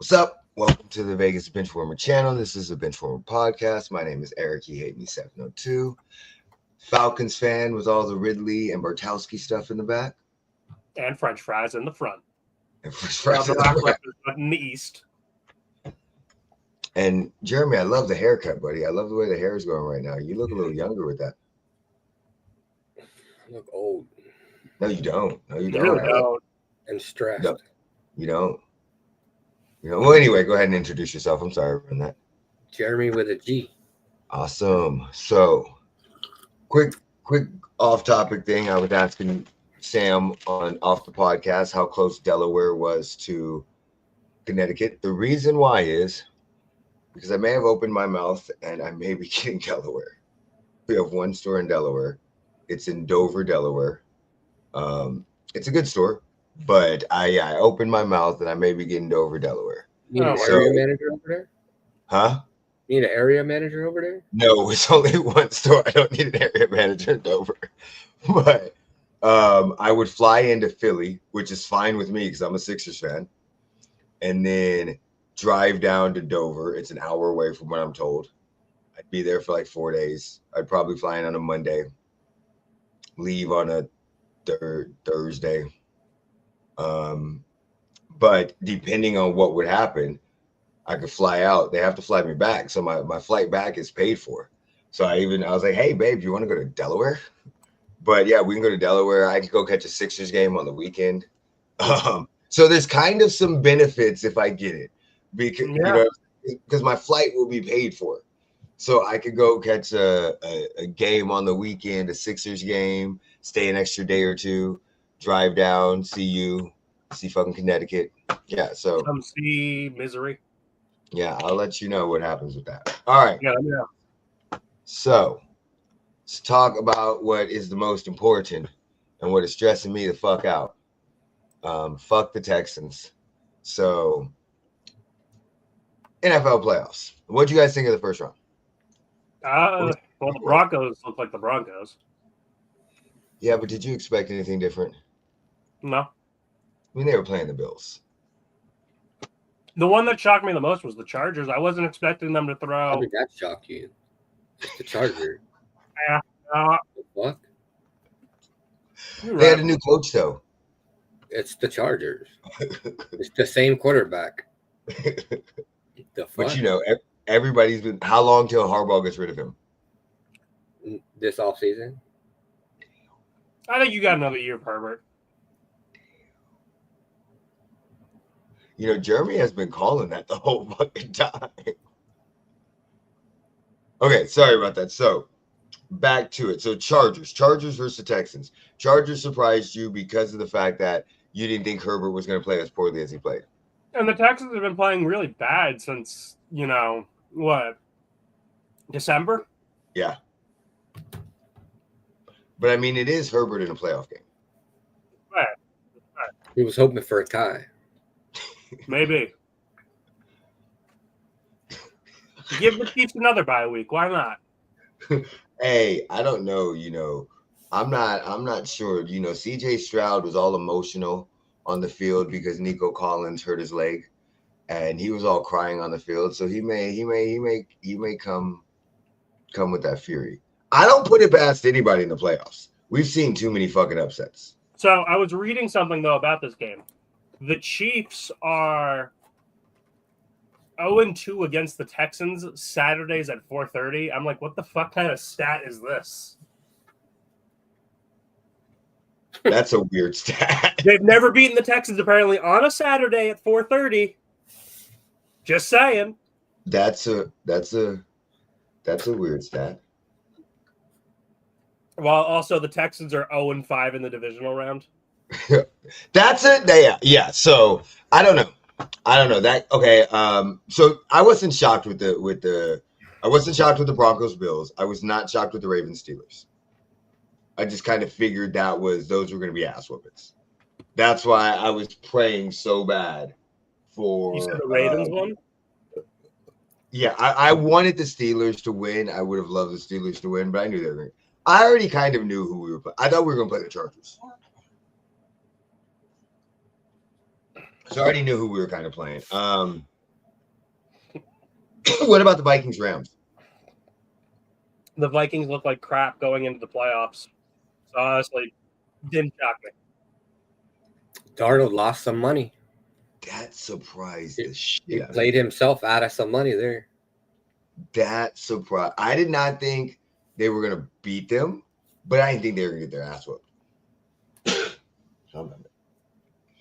What's up? Welcome to the Vegas Benchwarmer channel. This is the Benchwarmer Podcast. My name is Eric. You hate me 702. Falcons fan with all the Ridley and Bartowski stuff in the back. And French fries in the front. And French fries in the back. In the east. And Jeremy, I love the haircut, buddy. I love the way the hair is going right now. You look a little younger with that. I look old. No, you don't. No, you don't. Really don't. And stressed. No, you don't. Well, anyway, go ahead and introduce yourself. I'm sorry for that. Jeremy with a G. Awesome. So, quick off-topic thing. I was asking Sam off the podcast how close Delaware was to Connecticut. The reason why is because I may have opened my mouth and I may be getting Delaware. We have one store in Delaware. It's in Dover, Delaware. It's a good store. But I opened my mouth and I may be getting Dover, Delaware. You need an area manager over there? Huh? You need an area manager over there? No, it's only one store. I don't need an area manager in Dover. But I would fly into Philly, which is fine with me because I'm a Sixers fan, and then drive down to Dover. It's an hour away from what I'm told. I'd be there for like 4 days. I'd probably fly in on a Monday, leave on a Thursday. But depending on what would happen, I could fly out. They have to fly me back. So my flight back is paid for. So I was like, hey, babe, do you want to go to Delaware? But yeah, we can go to Delaware. I could go catch a Sixers game on the weekend. So there's kind of some benefits if I get it because my flight will be paid for. So I could go catch a game on the weekend, a Sixers game, stay an extra day or two, drive down, see fucking Connecticut. Yeah, so come see Misery. Yeah, I'll let you know what happens with that. All right. Yeah. So let's talk about what is the most important and what is stressing me the fuck out. Fuck the Texans. So NFL playoffs. What'd you guys think of the first round? Well, the Broncos look like the Broncos. Yeah, but did you expect anything different? No. I mean, they were playing the Bills. The one that shocked me the most was the Chargers. I wasn't expecting them to throw. How did that shock you? Just the Chargers. Yeah. What? They had a new coach, though. It's the Chargers. It's the same quarterback. The fuck? But everybody's been. How long till Harbaugh gets rid of him? This offseason? I think you got another year, Herbert. Jeremy has been calling that the whole fucking time. Okay, sorry about that. So, back to it. So, Chargers versus the Texans. Chargers surprised you because of the fact that you didn't think Herbert was going to play as poorly as he played. And the Texans have been playing really bad since, December? Yeah. But, I mean, it is Herbert in a playoff game. Right. He was hoping for a tie. Maybe. Give the Chiefs another bye week. Why not? Hey, I don't know. I'm not sure. CJ Stroud was all emotional on the field because Nico Collins hurt his leg, and he was all crying on the field. So he may come with that fury. I don't put it past anybody in the playoffs. We've seen too many fucking upsets. So I was reading something though about this game. The Chiefs are 0-2 against the Texans Saturdays at 4:30. I'm like, what the fuck kind of stat is this? That's a weird stat. They've never beaten the Texans apparently on a Saturday at 4:30. Just saying. That's a weird stat. While also the Texans are 0-5 in the divisional round. That's it. Yeah. So I don't know that. Okay. So I wasn't shocked with the Broncos Bills. I was not shocked with the Ravens Steelers. I just kind of figured those were going to be ass whoopings. That's why I was praying so bad for. You said the Ravens won? Yeah, I wanted the Steelers to win. I would have loved the Steelers to win, but I knew they were going to. I already kind of knew who we were playing. I thought we were going to play the Chargers. So I already knew who we were kind of playing. What about the Vikings Rams? The Vikings look like crap going into the playoffs. So honestly, didn't shock me. Darnold lost some money. That surprised He the shit He out of played me. himself out of some money there. That surprised. I did not think they were gonna beat them, but I didn't think they were gonna get their ass whooped.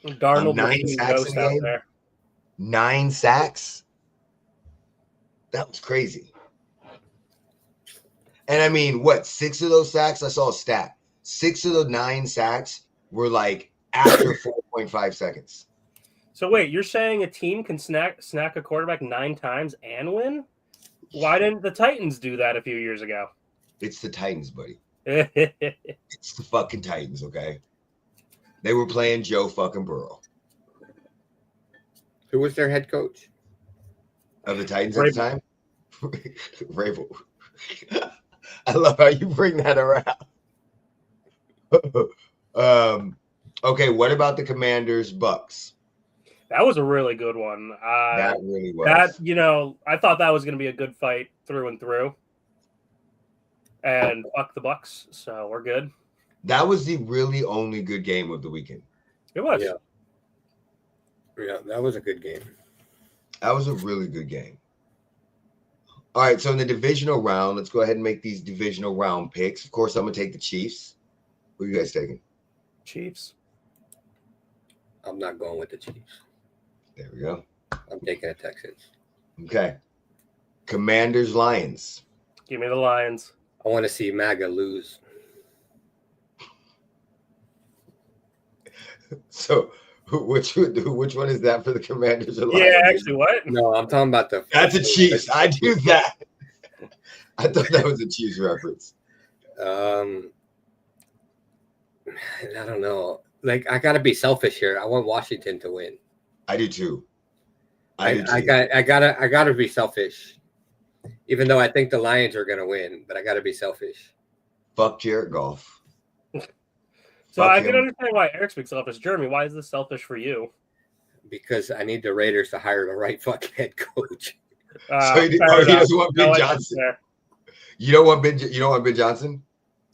Darnold 9 was sacks ghost in the out game? there. 9 sacks. That was crazy. And I mean, what? 6 of those sacks? I saw a stat. 6 of the 9 sacks were like after 4.5 seconds. So wait, you're saying a team can snack a quarterback 9 times and win? Why didn't the Titans do that a few years ago? It's the Titans, buddy. That's It's the fucking Titans, okay? They were playing Joe fucking Burrow. Who was their head coach? Of the Titans at the time? Rabel. I love how you bring that around. Okay, what about the Commanders Bucks? That was a really good one. That really was. I thought that was going to be a good fight through and through. And fuck the Bucks, so we're good. That was the really only good game of the weekend. It was. Yeah, that was a good game. That was a really good game. All right, so in the divisional round, let's go ahead and make these divisional round picks. Of course, I'm going to take the Chiefs. Who are you guys taking? Chiefs. I'm not going with the Chiefs. There we go. I'm taking the Texans. Okay. Commanders Lions. Give me the Lions. I want to see MAGA lose. So which one is that for the Commanders or Lions? Yeah, actually, what? No, I'm talking about the. That's a Chiefs. I do that. I thought that was a Chiefs reference. I don't know. Like, I gotta be selfish here. I want Washington to win. I do too. I gotta be selfish. Even though I think the Lions are gonna win, but I gotta be selfish. Fuck Jared Goff. So Fuck I him. can understand why Eric's being selfish. Jeremy, why is this selfish for you? Because I need the Raiders to hire the right fucking head coach. So he doesn't want Ben Johnson. You don't want Ben Johnson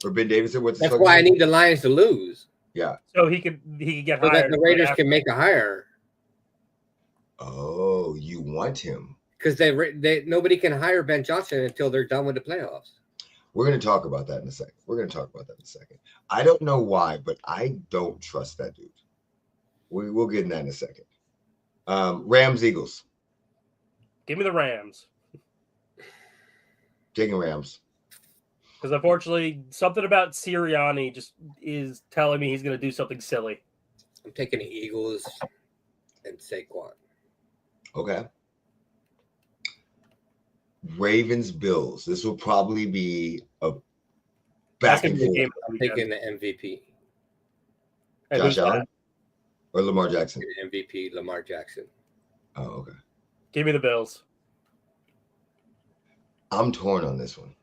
or Ben Davidson? What's That's why I need the Lions to lose. Yeah. So he could get So that hired. the Raiders can make a hire. Oh, you want him? Because they nobody can hire Ben Johnson until they're done with the playoffs. We're going to talk about that in a second. I don't know why, but I don't trust that dude. We'll get in that in a second. Rams, Eagles. Give me the Rams. Taking Rams. Because unfortunately, something about Sirianni just is telling me he's going to do something silly. I'm taking the Eagles and Saquon. Okay. Ravens, Bills. This will probably be a back and forth. I'm taking the MVP. Josh Allen or Lamar Jackson? MVP, Lamar Jackson. Oh, okay. Give me the Bills. I'm torn on this one.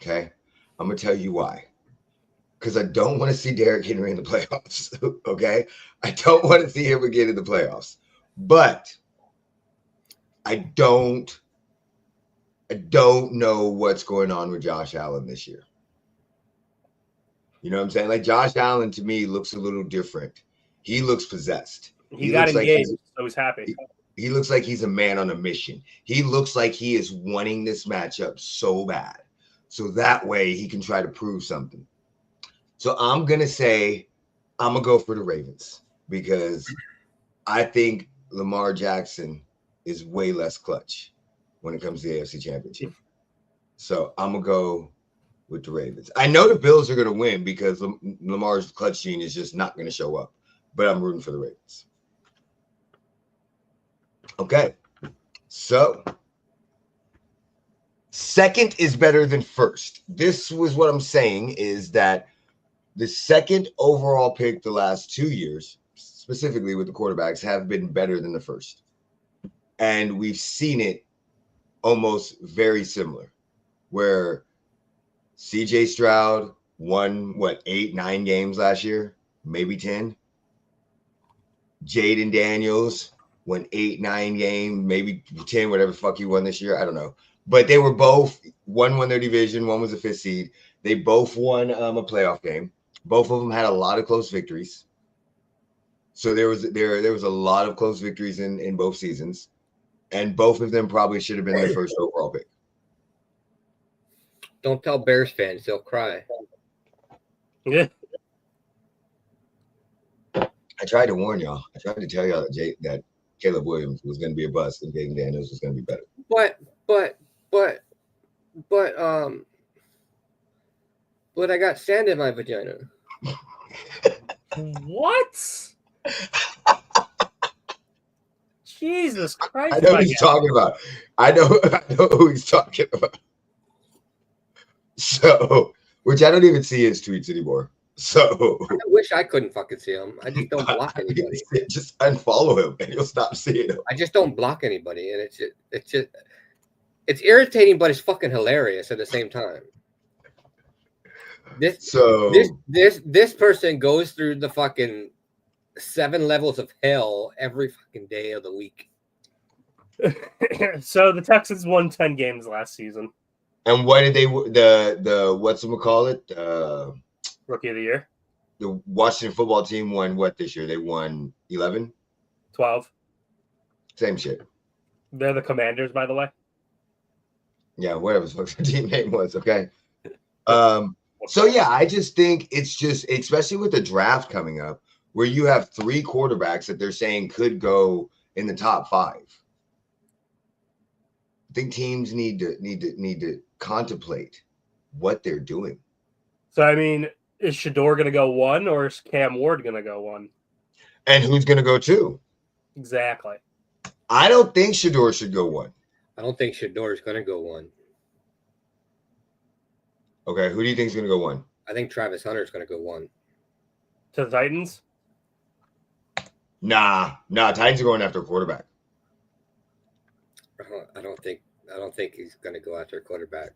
Okay. I'm going to tell you why. Because I don't want to see Derrick Henry in the playoffs. Okay. I don't want to see him again in the playoffs. But I don't know what's going on with Josh Allen this year. You know what I'm saying? Like, Josh Allen to me looks a little different. He looks possessed. He got engaged, so he's happy. He looks like he's a man on a mission. He looks like he is wanting this matchup so bad. So that way he can try to prove something. So I'm going to say I'm going to go for the Ravens because I think Lamar Jackson is way less clutch when it comes to the AFC Championship. So I'm going to go with the Ravens. I know the Bills are going to win because Lamar's clutch gene is just not going to show up, but I'm rooting for the Ravens. Okay. So second is better than first. This was what I'm saying is that the second overall pick the last 2 years, specifically with the quarterbacks, have been better than the first. And we've seen it almost very similar, where CJ Stroud won, 8, 9 games last year, maybe 10. Jaden Daniels won 8, 9 games, maybe 10, whatever the fuck he won this year. I don't know. But they were both, one won their division, one was a 5th seed. They both won a playoff game. Both of them had a lot of close victories. So there was a lot of close victories in both seasons. And both of them probably should have been their first overall pick. Don't tell Bears fans, they'll cry. Yeah. I tried to warn y'all. I tried to tell y'all that Caleb Williams was going to be a bust and Peyton Daniels was going to be better. But I got sand in my vagina. What? Jesus Christ! I know what he's talking about. I know who he's talking about. So, which I don't even see his tweets anymore. So I wish I couldn't fucking see him. I just don't block anybody. Just unfollow him and you'll stop seeing him. I just don't block anybody, and it's irritating, but it's fucking hilarious at the same time. This person goes through the fucking 7 levels of hell every fucking day of the week. So the Texans won 10 games last season. And what did they the whatchamacallit? Rookie of the year. The Washington football team won what this year? They won 11? 12. Same shit. They're the Commanders, by the way. Yeah, whatever the fuck the team name was, okay? So yeah, I just think it's just, especially with the draft coming up, where you have 3 quarterbacks that they're saying could go in the top 5. I think teams need to contemplate what they're doing. So I mean, is Shador going to go 1 or is Cam Ward going to go 1? And who's going to go 2? Exactly. I don't think Shador should go 1. I don't think Shador is going to go 1. Okay, who do you think is going to go 1? I think Travis Hunter is going to go 1. To the Titans? Nah. Titans are going after a quarterback. I don't think he's going to go after a quarterback.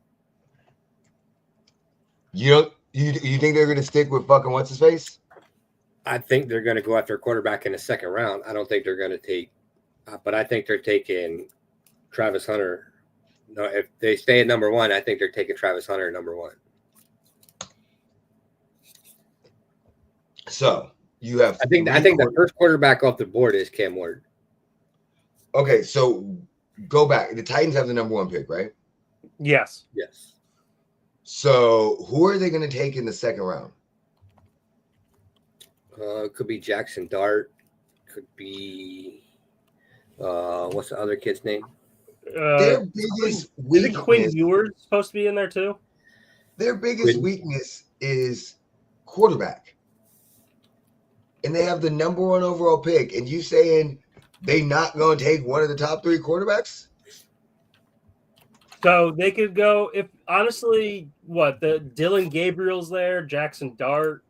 You think they're going to stick with fucking what's his face? I think they're going to go after a quarterback in the 2nd round. I don't think they're going to take, but I think they're taking Travis Hunter. No, if they stay at number 1, I think they're taking Travis Hunter at number 1. So you have. I think the first quarterback off the board is Cam Ward. Okay, so go back. The Titans have the number 1 pick, right? Yes. So who are they going to take in the 2nd round? It could be Jackson Dart. Could be what's the other kid's name? Their biggest weakness. Isn't Quinn Ewers supposed to be in there too? Their biggest weakness is quarterback. And they have the number 1 overall pick. And you saying they not going to take one of the top 3 quarterbacks? So they could go, if honestly, the Dylan Gabriel's there, Jackson Dart.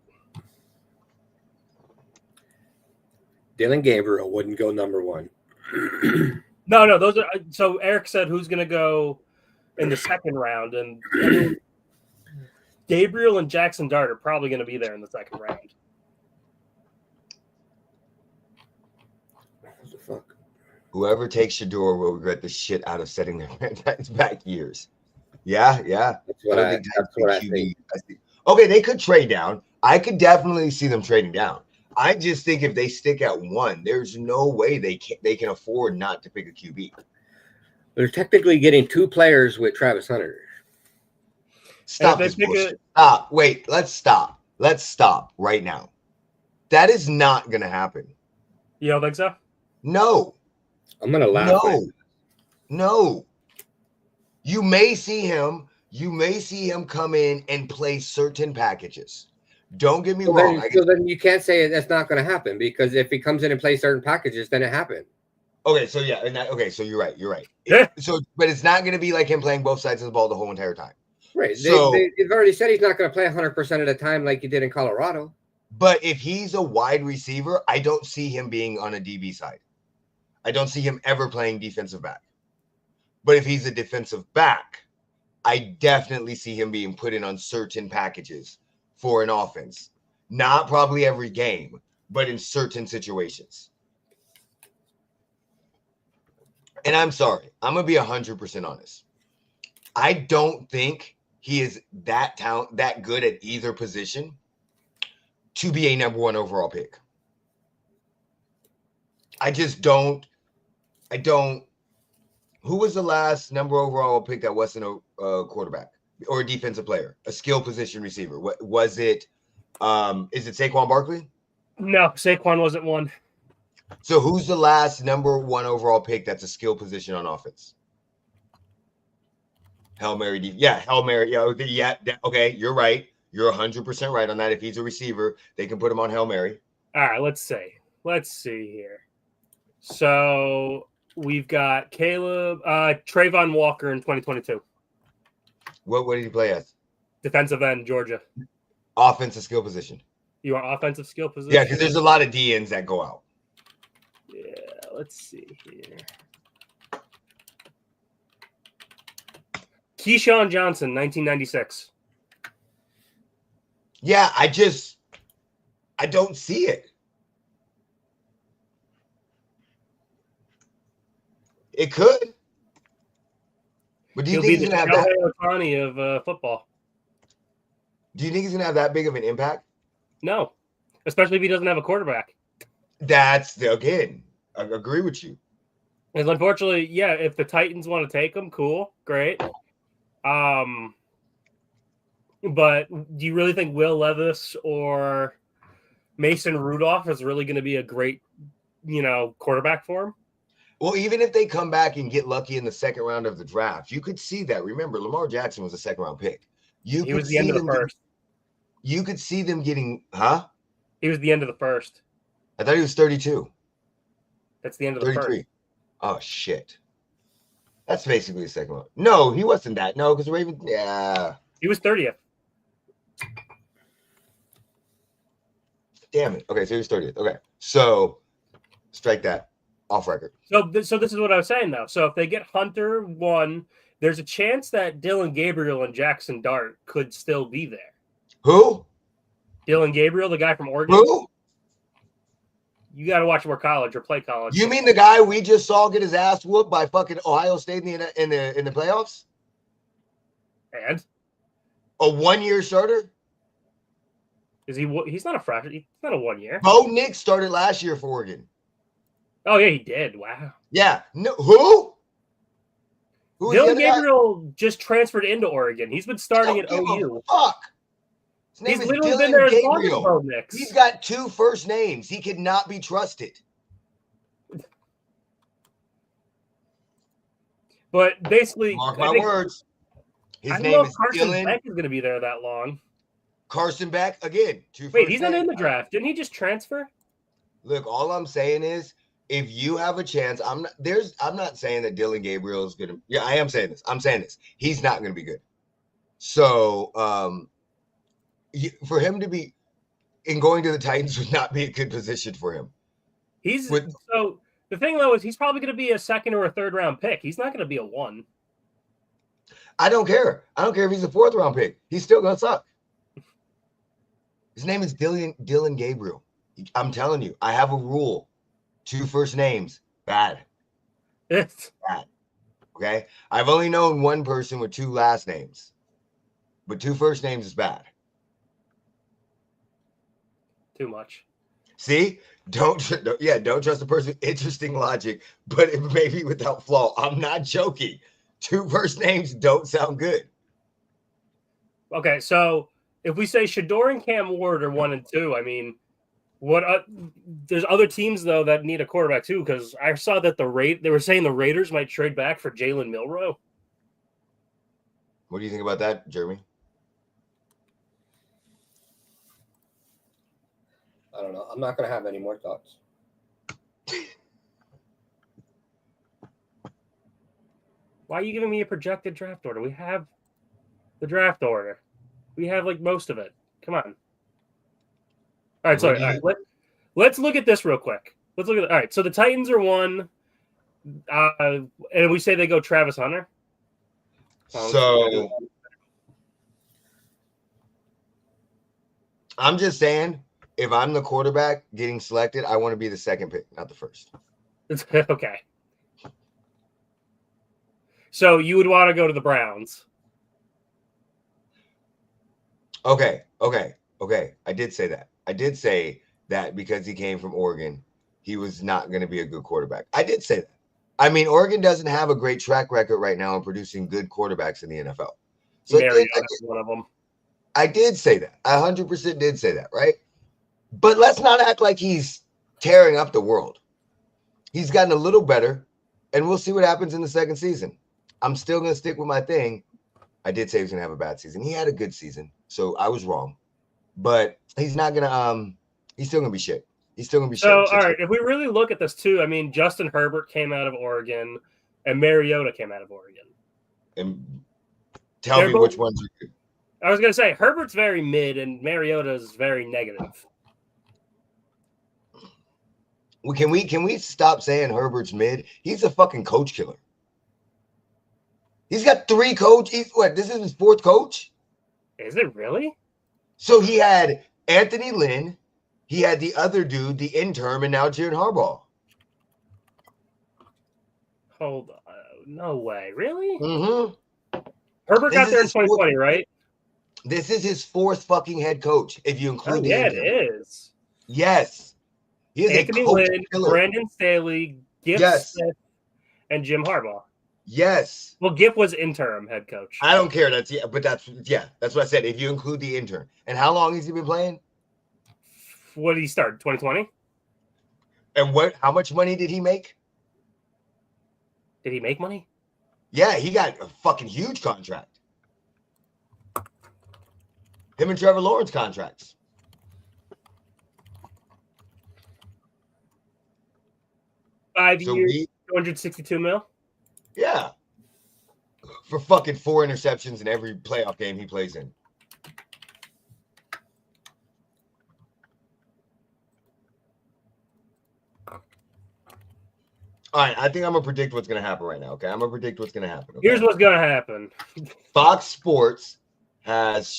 Dylan Gabriel wouldn't go number 1. No, those are. So Eric said who's going to go in the 2nd round, and I mean, Gabriel and Jackson Dart are probably going to be there in the 2nd round. What the fuck? Whoever takes Shador will regret the shit out of setting their franchise back years. Yeah. That's what I think. Okay, they could trade down. I could definitely see them trading down. I just think if they stick at 1, there's no way they can afford not to pick a QB. They're technically getting 2 players with Travis Hunter. Stop this bullshit. Stop. Wait, let's stop. Let's stop right now. That is not going to happen. You don't think so? No. I'm going to laugh. No. You may see him come in and play certain packages. Don't get me wrong. Then you can't say that's not going to happen, because if he comes in and plays certain packages, then it happened. Okay, so yeah, so you're right. Yeah. But it's not going to be like him playing both sides of the ball the whole entire time. Right. They've already said he's not going to play 100% of the time like he did in Colorado. But if he's a wide receiver, I don't see him being on a DB side. I don't see him ever playing defensive back. But if he's a defensive back, I definitely see him being put in on certain packages for an offense. Not probably every game, but in certain situations. And I'm sorry, I'm gonna be 100% honest. I don't think he is that good at either position to be a number 1 overall pick. I just don't. Who was the last number overall pick that wasn't a quarterback or a defensive player, a skill position receiver? What was it? Is it Saquon Barkley? No, Saquon wasn't one. So who's the last number 1 overall pick that's a skill position on offense? Hail Mary. Yeah, Hail Mary. Yeah, okay, you're right. You're 100% right on that. If he's a receiver, they can put him on Hail Mary. All right, let's see here. So we've got Caleb, Trayvon Walker in 2022. What did he play as? Defensive end, Georgia. Offensive skill position. You are offensive skill position? Yeah, because there's a lot of DNs that go out. Yeah, let's see here. Keyshawn Johnson, 1996. Yeah, I don't see it. It could. But do you think he's going to have that? Ohtani of football. Do you think he's going to have that big of an impact? No, especially if he doesn't have a quarterback. Again, I agree with you. And unfortunately, yeah, if the Titans want to take him, cool, great. But do you really think Will Levis or Mason Rudolph is really going to be a great, quarterback for him? Well, even if they come back and get lucky in the second round of the draft, you could see that. Remember, Lamar Jackson was a second-round pick. He was the end of the first. You could see them getting, He was the end of the first. I thought he was 32. That's the end of the 33. first. Oh, shit. That's basically the second one. No, he wasn't that. No, because Ravens, yeah. He was 30th. Damn it. Okay, so he was 30th. Okay, so strike that off record. So this is what I was saying, though. So if they get Hunter 1, there's a chance that Dylan Gabriel and Jackson Dart could still be there. Who? Dylan Gabriel, the guy from Oregon. Who? You got to watch more college or play college. You mean the guy we just saw get his ass whooped by fucking Ohio State in the playoffs? And a 1-year starter? Is he? He's not a freshman. He's not a 1 year. Bo Nix started last year for Oregon. Oh yeah, he did. Wow. Yeah. No. Who? Dylan Gabriel just transferred into Oregon. He's been starting at OU. Fuck. His name He's is literally Dylan been there as long Gabriel. as Bo Nix. He's got 2 first names. He could not be trusted. But basically, Mark my words. His name is Carson Dylan. Beck is going to be there that long. Carson Beck again. 2 Wait, he's not in the draft. Didn't he just transfer? Look, all I'm saying is, if you have a chance, I'm not saying that Dylan Gabriel is gonna. Yeah, I am saying this. I'm saying this. He's not gonna be good. So, for him to be in going to the Titans would not be a good position for him. So the thing though is he's probably going to be a 2nd or a 3rd round pick. He's not going to be a 1. I don't care. I don't care if he's a 4th round pick. He's still gonna suck. His name is Dylan Gabriel. I'm telling you, I have a rule. 2 first names, bad. It's bad. Okay? I've only known one person with 2 last names. But 2 first names is bad. Too much. See? Don't trust a person with interesting logic, but it may be without flaw. I'm not joking. 2 first names don't sound good. Okay, so if we say Shador and Cam Ward are 1 and 2, I mean, there's other teams though that need a quarterback too, because I saw that they were saying the Raiders might trade back for Jalen Milroe. What do you think about that, Jeremy? I don't know. I'm not going to have any more thoughts. Why are you giving me a projected draft order? We have the draft order. We have like most of it. Come on. All right, sorry. All right, let's look at this real quick. All right, so the Titans are 1, and we say they go Travis Hunter. So I'm just saying, if I'm the quarterback getting selected, I want to be the 2nd pick, not the 1st. Okay. So you would want to go to the Browns. Okay. I did say that. I did say that because he came from Oregon, he was not going to be a good quarterback. I did say that. I mean, Oregon doesn't have a great track record right now in producing good quarterbacks in the NFL. So Mariota's one of them. I did say that. I 100% did say that, right? But let's not act like he's tearing up the world. He's gotten a little better, and we'll see what happens in the second season. I'm still going to stick with my thing. I did say he was going to have a bad season. He had a good season, so I was wrong. But he's not going to he's still going to be shit. He's still going to be shit. So, all right, if we really look at this too, I mean, Justin Herbert came out of Oregon and Mariota came out of Oregon. And tell me which ones are good. I was going to say Herbert's very mid and Mariota's very negative. Well, can we stop saying Herbert's mid? He's a fucking coach killer. He's got 3 coaches. This is his 4th coach? Is it really? So he had Anthony Lynn, he had the other dude, the intern, and now Jared Harbaugh. Hold on. No way. Really? Mm-hmm. Herbert got there in 2020, right? This is his 4th fucking head coach, if you include the intern. It is. Yes. He is Anthony Lynn, Brandon Staley, Giff Smith, and Jim Harbaugh. Yes. Well, Giff was interim head coach. I don't care. That's what I said. If you include the intern. And how long has he been playing? What did he start? 2020? And how much money did he make? Did he make money? Yeah, he got a fucking huge contract. Him and Trevor Lawrence contracts. Five years, 262 mil? Yeah. For fucking 4 interceptions in every playoff game he plays in. All right, I think I'm going to predict what's going to happen right now, okay? I'm going to predict what's going to happen. Okay? Here's what's going to happen. Fox Sports has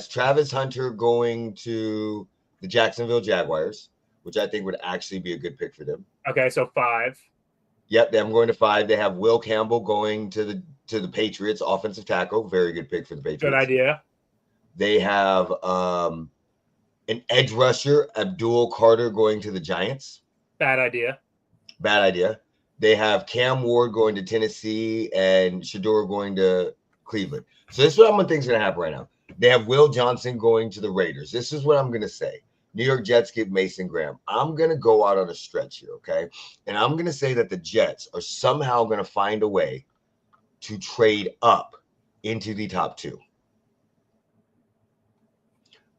Travis Hunter going to the Jacksonville Jaguars, which I think would actually be a good pick for them. Okay, so 5. Yep, I'm going to 5. They have Will Campbell going to the Patriots, offensive tackle. Very good pick for the Patriots. Good idea. They have an edge rusher, Abdul Carter, going to the Giants. Bad idea. Bad idea. They have Cam Ward going to Tennessee and Shador going to Cleveland. So this is what I'm going to think is going to happen right now. They have Will Johnson going to the Raiders. This is what I'm going to say. New York Jets get Mason Graham. I'm going to go out on a stretch here, okay? And I'm going to say that the Jets are somehow going to find a way to trade up into the top 2.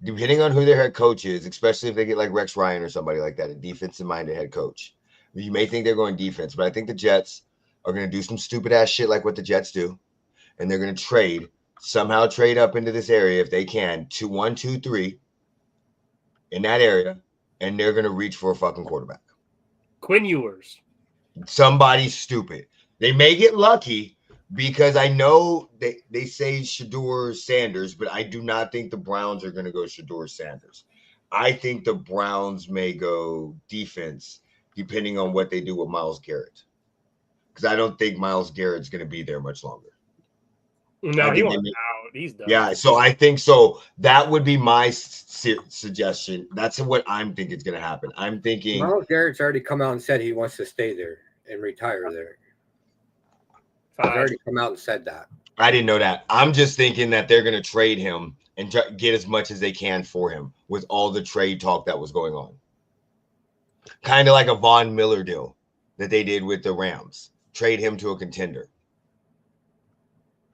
Depending on who their head coach is, especially if they get like Rex Ryan or somebody like that, a defensive-minded head coach. You may think they're going defense, but I think the Jets are going to do some stupid-ass shit like what the Jets do, and they're going to somehow trade up into this area if they can, to 1, 2, 3 in that area, and they're going to reach for a fucking quarterback. Quinn Ewers. Somebody stupid. They may get lucky because I know they say Shador Sanders, but I do not think the Browns are going to go Shador Sanders. I think the Browns may go defense depending on what they do with Myles Garrett. Because I don't think Myles Garrett's going to be there much longer. No, he wants out. He's done. Yeah, so I think so. That would be my suggestion. That's what I'm thinking is going to happen. I'm thinking Myles Garrett's already come out and said he wants to stay there and retire there. 5. He's already come out and said that. I didn't know that. I'm just thinking that they're going to trade him and get as much as they can for him with all the trade talk that was going on. Kind of like a Von Miller deal that they did with the Rams. Trade him to a contender.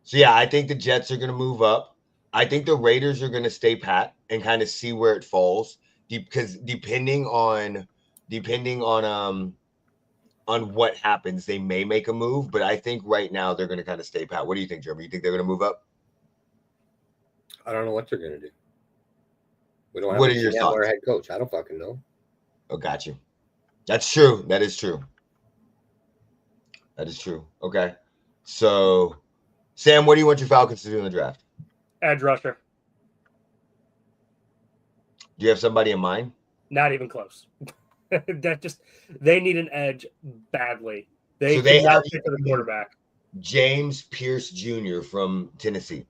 So, yeah, I think the Jets are going to move up. I think the Raiders are going to stay pat and kind of see where it falls because depending on what happens, they may make a move. But I think right now they're going to kind of stay pat. What do you think, Jeremy? You think they're going to move up? I don't know what they're going to do. We don't have what are your thoughts? Our head coach. I don't fucking know. Oh, got you. That's true. That is true. That is true. Okay. So, Sam, what do you want your Falcons to do in the draft? Edge rusher. Do you have somebody in mind? Not even close. They need an edge badly. They have pick for the quarterback. James Pierce Jr. from Tennessee.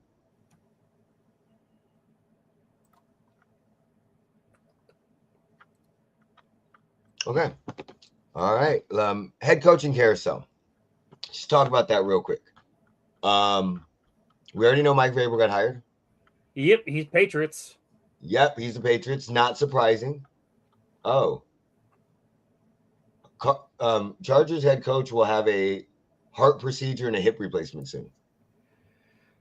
Okay. All right. Head coaching carousel. Just talk about that real quick. We already know Mike Vrabel got hired. Yep, he's Patriots. Yep, he's the Patriots. Not surprising. Oh. Chargers head coach will have a heart procedure and a hip replacement soon.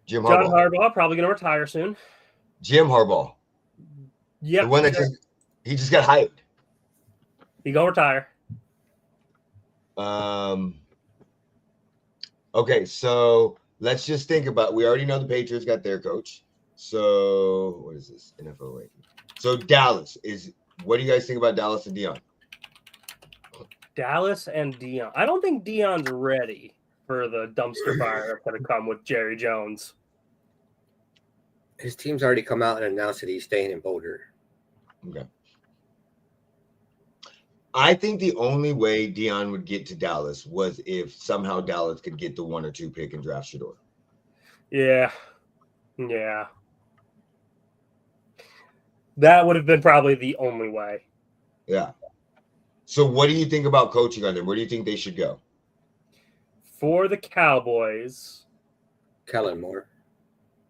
Jim Harbaugh. John Harbaugh probably going to retire soon. Jim Harbaugh. Yep. The one that he just got hired. He going to retire. Okay, so let's just think about. We already know the Patriots got their coach. So what is this NFL ranking? So Dallas is. What do you guys think about Dallas and Dion? Dallas and Dion. I don't think Dion's ready for the dumpster fire that's going to come with Jerry Jones. His team's already come out and announced that he's staying in Boulder. Okay. I think the only way Dion would get to Dallas was if somehow Dallas could get the 1 or 2 pick and draft Shador. Yeah. Yeah. That would have been probably the only way. Yeah. So what do you think about coaching on them? Where do you think they should go? For the Cowboys. Kellen Moore.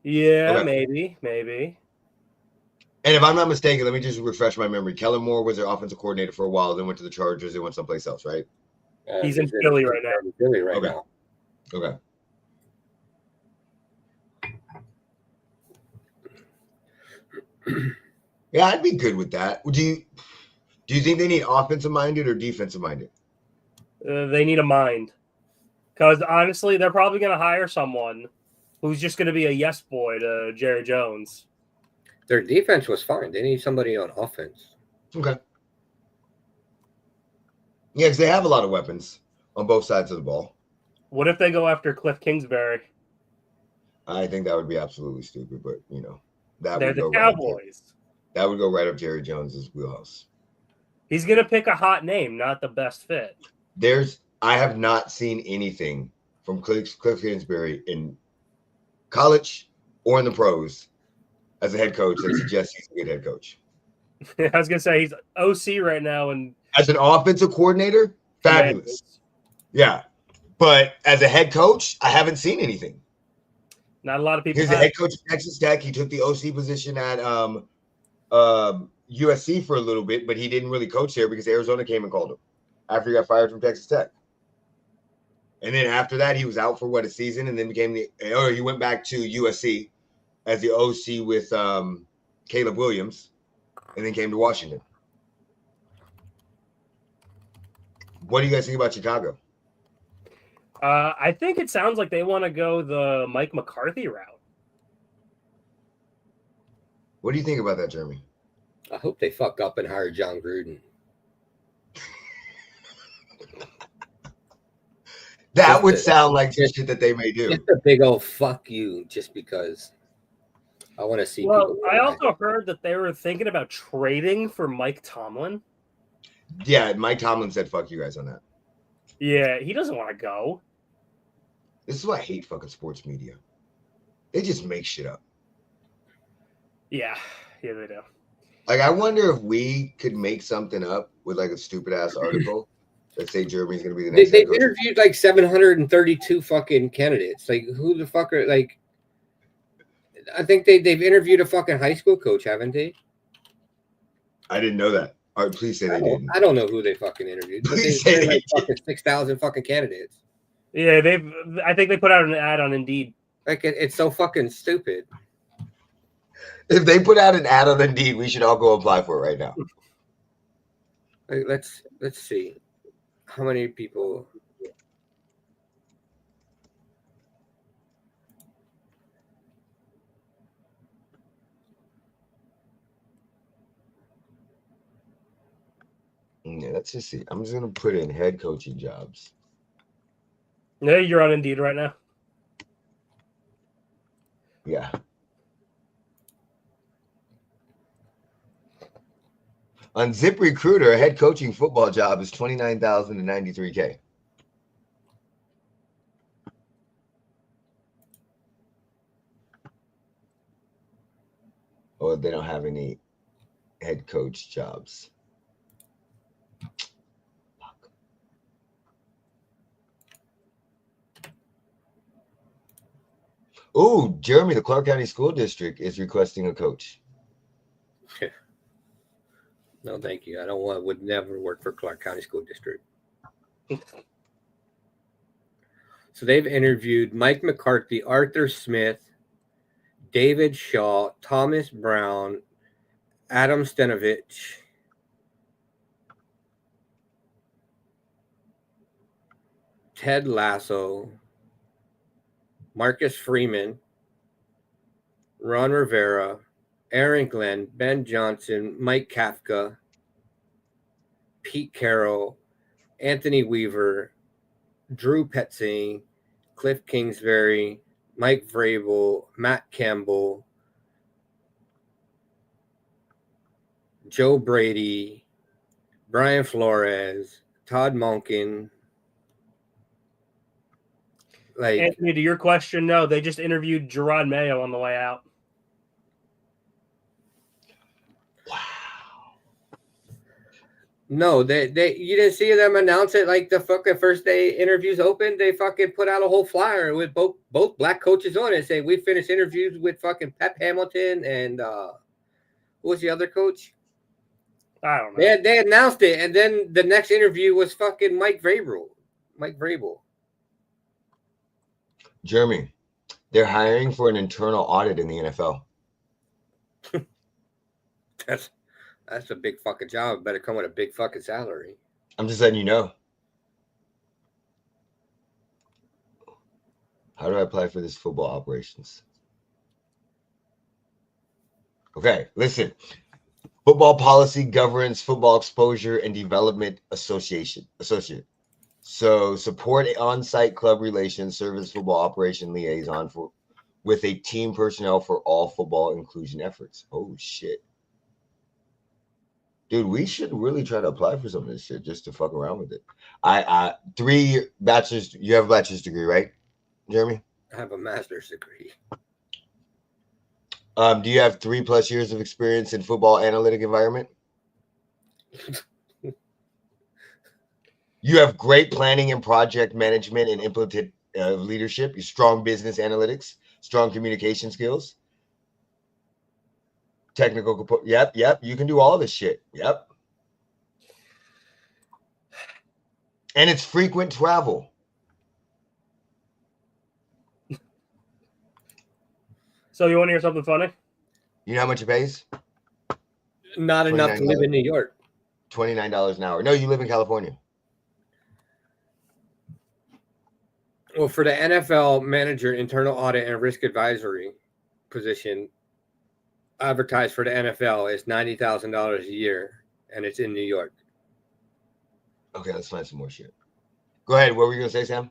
Yeah, Okay. maybe. And if I'm not mistaken, let me just refresh my memory. Kellen Moore was their offensive coordinator for a while, then went to the Chargers, then went someplace else, right? He's in Philly right now. Philly right now. Okay. Yeah, I'd be good with that. Do you think they need offensive minded or defensive minded? They need a mind. Because honestly, they're probably going to hire someone who's just going to be a yes boy to Jerry Jones. Their defense was fine. They need somebody on offense. Okay. Yeah, because they have a lot of weapons on both sides of the ball. What if they go after Cliff Kingsbury? I think that would be absolutely stupid, but that They're would the go Cowboys. That would go right up Jerry Jones's wheelhouse. He's going to pick a hot name, not the best fit. I have not seen anything from Cliff Kingsbury in college or in the pros as a head coach that suggests he's a good head coach. I was going to say he's OC right now. And as an offensive coordinator, fabulous. Yeah. But as a head coach, I haven't seen anything. Not a lot of people. He's the head coach of Texas Tech. He took the OC position at USC for a little bit, but he didn't really coach there because Arizona came and called him after he got fired from Texas Tech. And then after that, he was out for a season, and then he went back to USC as the OC with Caleb Williams, and then came to Washington. What do you guys think about Chicago? I think it sounds like they want to go the Mike McCarthy route. What do you think about that, Jeremy? I hope they fuck up and hire John Gruden. That would sound like the shit that they may do. It's a big old fuck you just because I want to see people. I also heard that they were thinking about trading for Mike Tomlin. Yeah, Mike Tomlin said fuck you guys on that. Yeah, he doesn't want to go. This is why I hate fucking sports media. They just make shit up. Yeah, they do. Like, I wonder if we could make something up with like a stupid ass article that say Jeremy's going to be the next. They've interviewed like 732 fucking candidates. Like, who the fuck are like? I think they've interviewed a fucking high school coach, haven't they? I didn't know that. All right, please say they didn't. I don't know who they fucking interviewed. But Please say like fucking 6,000 fucking candidates. Yeah, I think they put out an ad on Indeed. Like, it's so fucking stupid. If they put out an ad on Indeed, we should all go apply for it right now. Like, let's see how many people. Yeah, let's just see. I'm just gonna put in head coaching jobs. Yeah, you're on Indeed right now. Yeah. On ZipRecruiter, a head coaching football job is $29,000 to $93K. they don't have any head coach jobs. Oh, Jeremy, the Clark County School District is requesting a coach. No, thank you. Would never work for Clark County School District. So they've interviewed Mike McCarthy, Arthur Smith, David Shaw, Thomas Brown, Adam Stenovich, Ted Lasso, Marcus Freeman, Ron Rivera, Aaron Glenn, Ben Johnson, Mike Kafka, Pete Carroll, Anthony Weaver, Drew Petzing, Cliff Kingsbury, Mike Vrabel, Matt Campbell, Joe Brady, Brian Flores, Todd Monken. Anthony, to your question, no, they just interviewed Gerard Mayo on the way out. No, they you didn't see them announce it like the fucking first day interviews opened. They fucking put out a whole flyer with both black coaches on it saying we finished interviews with fucking Pep Hamilton and who was the other coach? I don't know. They announced it, and then the next interview was fucking Mike Vrabel. Jeremy, they're hiring for an internal audit in the NFL. That's a big fucking job. Better come with a big fucking salary. I'm just letting you know. How do I apply for this football operations? Okay, listen. Football Policy Governance Football Exposure and Development Associate. So support on-site club relations, service football operation liaison with a team personnel for all football inclusion efforts. Oh shit. Dude, we should really try to apply for some of this shit just to fuck around with it. I 3 bachelor's. You have a bachelor's degree, right, Jeremy? I have a master's degree. Do you have 3+ years of experience in football analytic environment? You have great planning and project management and implemented leadership. You strong business analytics, strong communication skills. Technical, yep. You can do all this shit. Yep. And it's frequent travel. So you want to hear something funny? You know how much it pays? Not enough to live in New York. $29 an hour. No, you live in California. Well, for the NFL manager, internal audit and risk advisory position, advertised for the NFL is $90,000 a year, and it's in New York. Okay, let's find some more shit. Go ahead. What were you gonna say, Sam?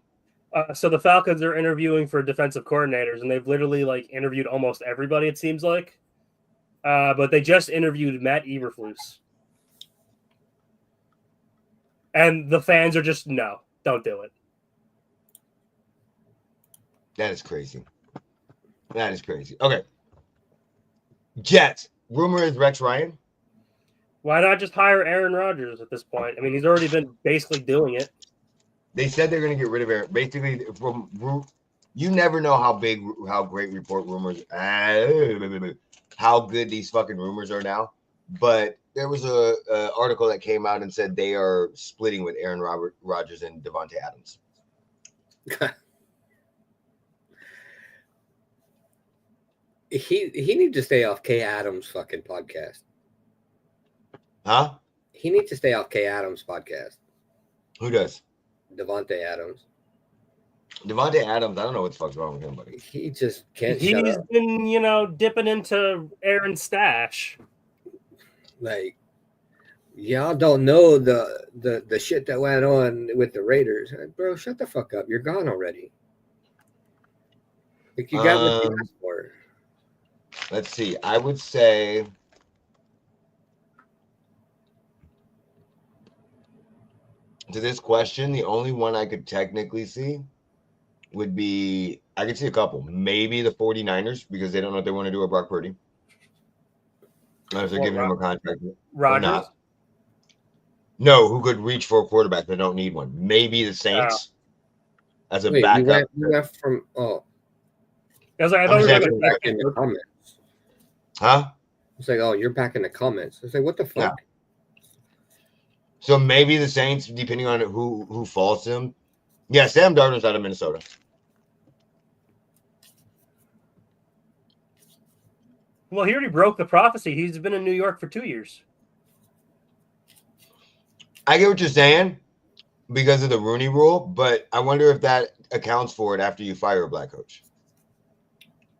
So the Falcons are interviewing for defensive coordinators, and they've literally interviewed almost everybody. It seems like, but they just interviewed Matt Eberflus, and the fans are just no, don't do it. That is crazy. Okay. Jets. Rumor is Rex Ryan. Why not just hire Aaron Rodgers at this point? I mean, he's already been basically doing it. They said they're going to get rid of Aaron. Basically, you never know how great report rumors, how good these fucking rumors are now. But there was a article that came out and said they are splitting with Aaron Rodgers and Devontae Adams. He needs to stay off Kay Adams' fucking podcast. Huh? He needs to stay off Kay Adams' podcast. Who does? Devontae Adams. Devontae Adams, I don't know what the fuck's wrong with him, buddy. He just can't He's shut up. been, dipping into Aaron's stash. Y'all don't know the shit that went on with the Raiders. Bro, shut the fuck up. You're gone already. You got what you asked for. Let's see. I would say to this question, the only one I could technically see would be, I could see a couple. Maybe the 49ers, because they don't know what they want to do with Brock Purdy. If they're giving him a contract or Rodgers? not. No, who could reach for a quarterback that don't need one? Maybe the Saints as a backup. You went from I thought we were going back in the comments. Huh? It's like, oh, you're back in the comments. It's like, what the fuck? Yeah. So maybe the Saints, depending on who falls to them. Yeah, Sam Darnold's out of Minnesota. Well, he already broke the prophecy. He's been in New York for 2 years. I get what you're saying because of the Rooney Rule, but I wonder if that accounts for it after you fire a black coach.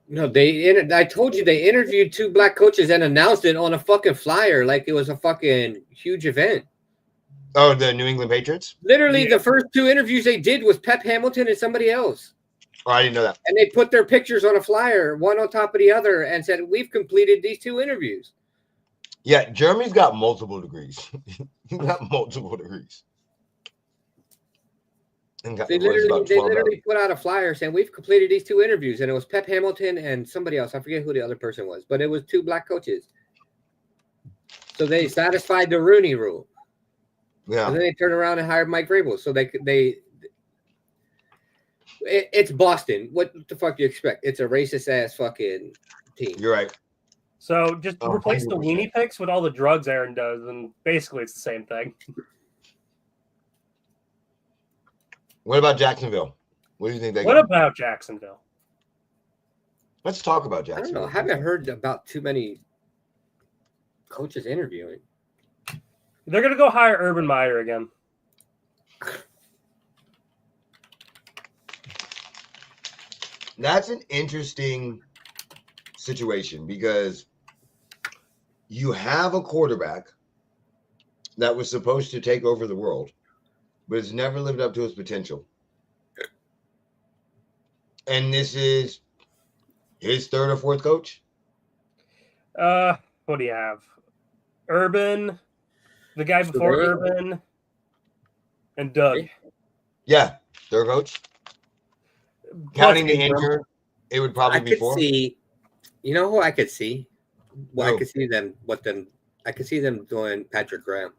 No, I told you they interviewed 2 black coaches and announced it on a fucking flyer like it was a fucking huge event. Oh, the New England Patriots? Literally, the first 2 interviews they did was Pep Hamilton and somebody else. Oh, I didn't know that. And they put their pictures on a flyer, one on top of the other, and said, we've completed these 2 interviews. Yeah, Jeremy's got multiple degrees. He's got multiple degrees. They literally put out a flyer saying, we've completed these 2 interviews. And it was Pep Hamilton and somebody else. I forget who the other person was, but it was 2 black coaches. So they satisfied the Rooney Rule. Yeah. And then they turned around and hired Mike Vrabel. So it's Boston. What the fuck do you expect? It's a racist ass fucking team. You're right. So just replace the weenie picks with all the drugs Aaron does, and basically it's the same thing. What about Jacksonville? What do you think they What about Jacksonville? Let's talk about I Jacksonville. don't know. I haven't heard about too many coaches interviewing. They're going to go hire Urban Meyer again. That's an interesting situation because you have a quarterback that was supposed to take over the world, but has never lived up to his potential. And this is his 3rd or 4th coach? What do you have? Urban, the guy before Urban, and Doug. Yeah, 3rd coach. Counting the injured, it would probably be 4. You know who I could see? Well, I could see them. I could see them doing Patrick Graham.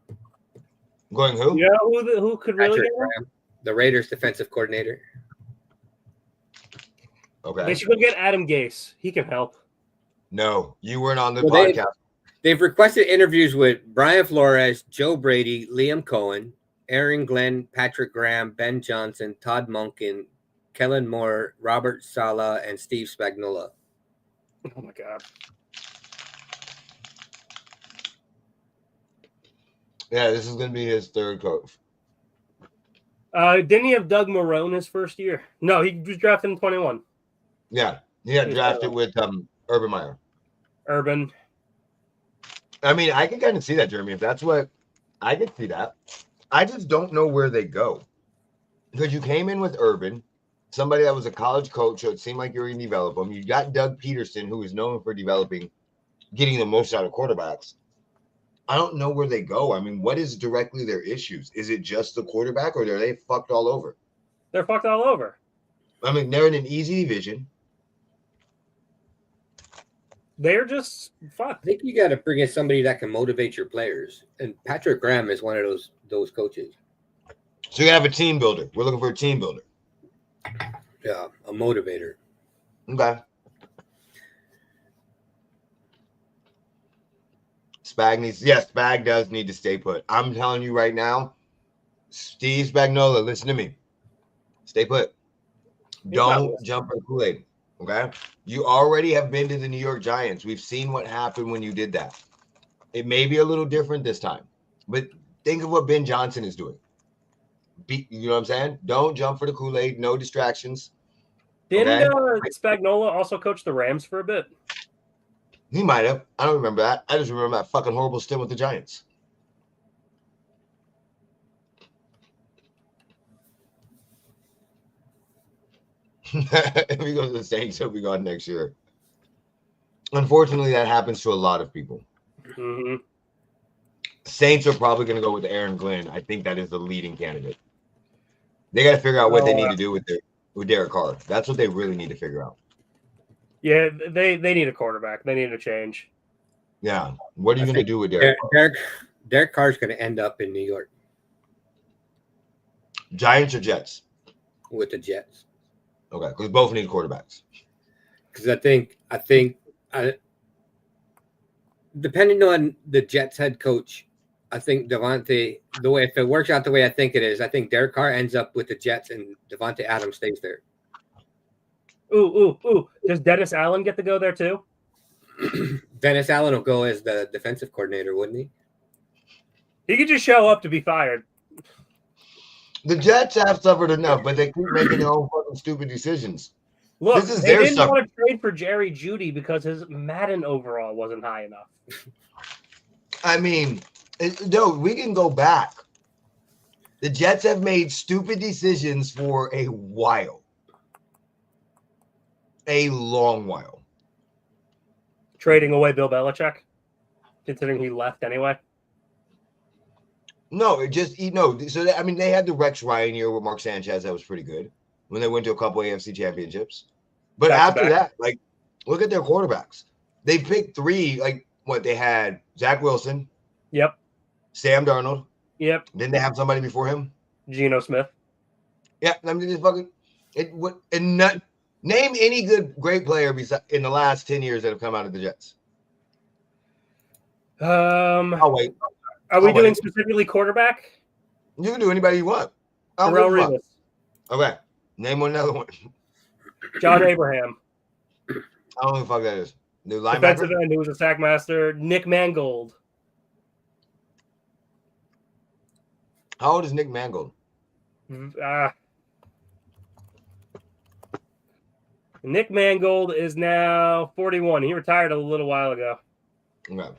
Going who? Yeah, who could really Patrick Graham, the Raiders defensive coordinator. Okay. They should go get Adam Gase. He can help. No, you weren't on the podcast. They've requested interviews with Brian Flores, Joe Brady, Liam Cohen, Aaron Glenn, Patrick Graham, Ben Johnson, Todd Monken, Kellen Moore, Robert Saleh, and Steve Spagnuolo. Oh my God. Yeah, this is going to be his 3rd coach. Didn't he have Doug Marrone his first year? No, he was drafted in 21. Yeah, he got drafted with Urban Meyer. Urban. I mean, I can kind of see that, Jeremy. If that's what I can see that. I just don't know where they go. Because you came in with Urban, somebody that was a college coach, so it seemed like you were going to develop him. You got Doug Peterson, who is known for getting the most out of quarterbacks. I don't know where they go. I mean, what is directly their issues? Is it just the quarterback, or are they fucked all over? They're fucked all over. I mean, they're in an easy division. They're just fucked. I think you got to bring in somebody that can motivate your players, and Patrick Graham is one of those coaches. So you have a team builder. We're looking for a team builder. Yeah, a motivator. Okay. Spag does need to stay put. I'm telling you right now, Steve Spagnuolo, listen to me. Stay put. Don't jump on Kool-Aid. Okay. You already have been to the New York Giants. We've seen what happened when you did that. It may be a little different this time, but think of what Ben Johnson is doing. You know what I'm saying? Don't jump for the Kool-Aid. No distractions. Didn't Spagnuolo also coach the Rams for a bit? He might have. I don't remember that. I just remember that fucking horrible stint with the Giants. If he goes to the Saints, he'll be gone next year. Unfortunately, that happens to a lot of people. Mm-hmm. Saints are probably going to go with Aaron Glenn. I think that is the leading candidate. They got to figure out what they need to do with Derek Carr. That's what they really need to figure out. Yeah, they need a quarterback. They need a change. Yeah. What are you going to do with Derek? Derek Carr's going to end up in New York. Giants or Jets? With the Jets. Okay, because both need quarterbacks. Because I think, depending on the Jets head coach, I think Devontae, if it works out the way I think it is, I think Derek Carr ends up with the Jets and Devontae Adams stays there. Ooh. Does Dennis Allen get to go there too? Dennis Allen will go as the defensive coordinator, wouldn't he? He could just show up to be fired. The Jets have suffered enough, but they keep making their own fucking stupid decisions. Look, they didn't want to trade for Jerry Jeudy because his Madden overall wasn't high enough. I mean, no, we can go back. The Jets have made stupid decisions for a while. A long while. Trading away Bill Belichick, considering he left anyway. No, So they had the Rex Ryan year with Mark Sanchez. That was pretty good when they went to a couple AFC championships. But after that, like, look at their quarterbacks. They picked 3. Like, what they had: Zach Wilson. Yep. Sam Darnold. Yep. Didn't they have somebody before him? Geno Smith. Yeah. I mean, just fucking name any great player in the last 10 years that have come out of the Jets. I'll wait. Are we doing specifically quarterback? You can do anybody you want. Darrelle Revis. Okay. Name another one. John Abraham. I don't know who the fuck that is. New linebacker? Defensive end who was a sackmaster. Nick Mangold. How old is Nick Mangold? Nick Mangold is now 41. He retired a little while ago. Okay.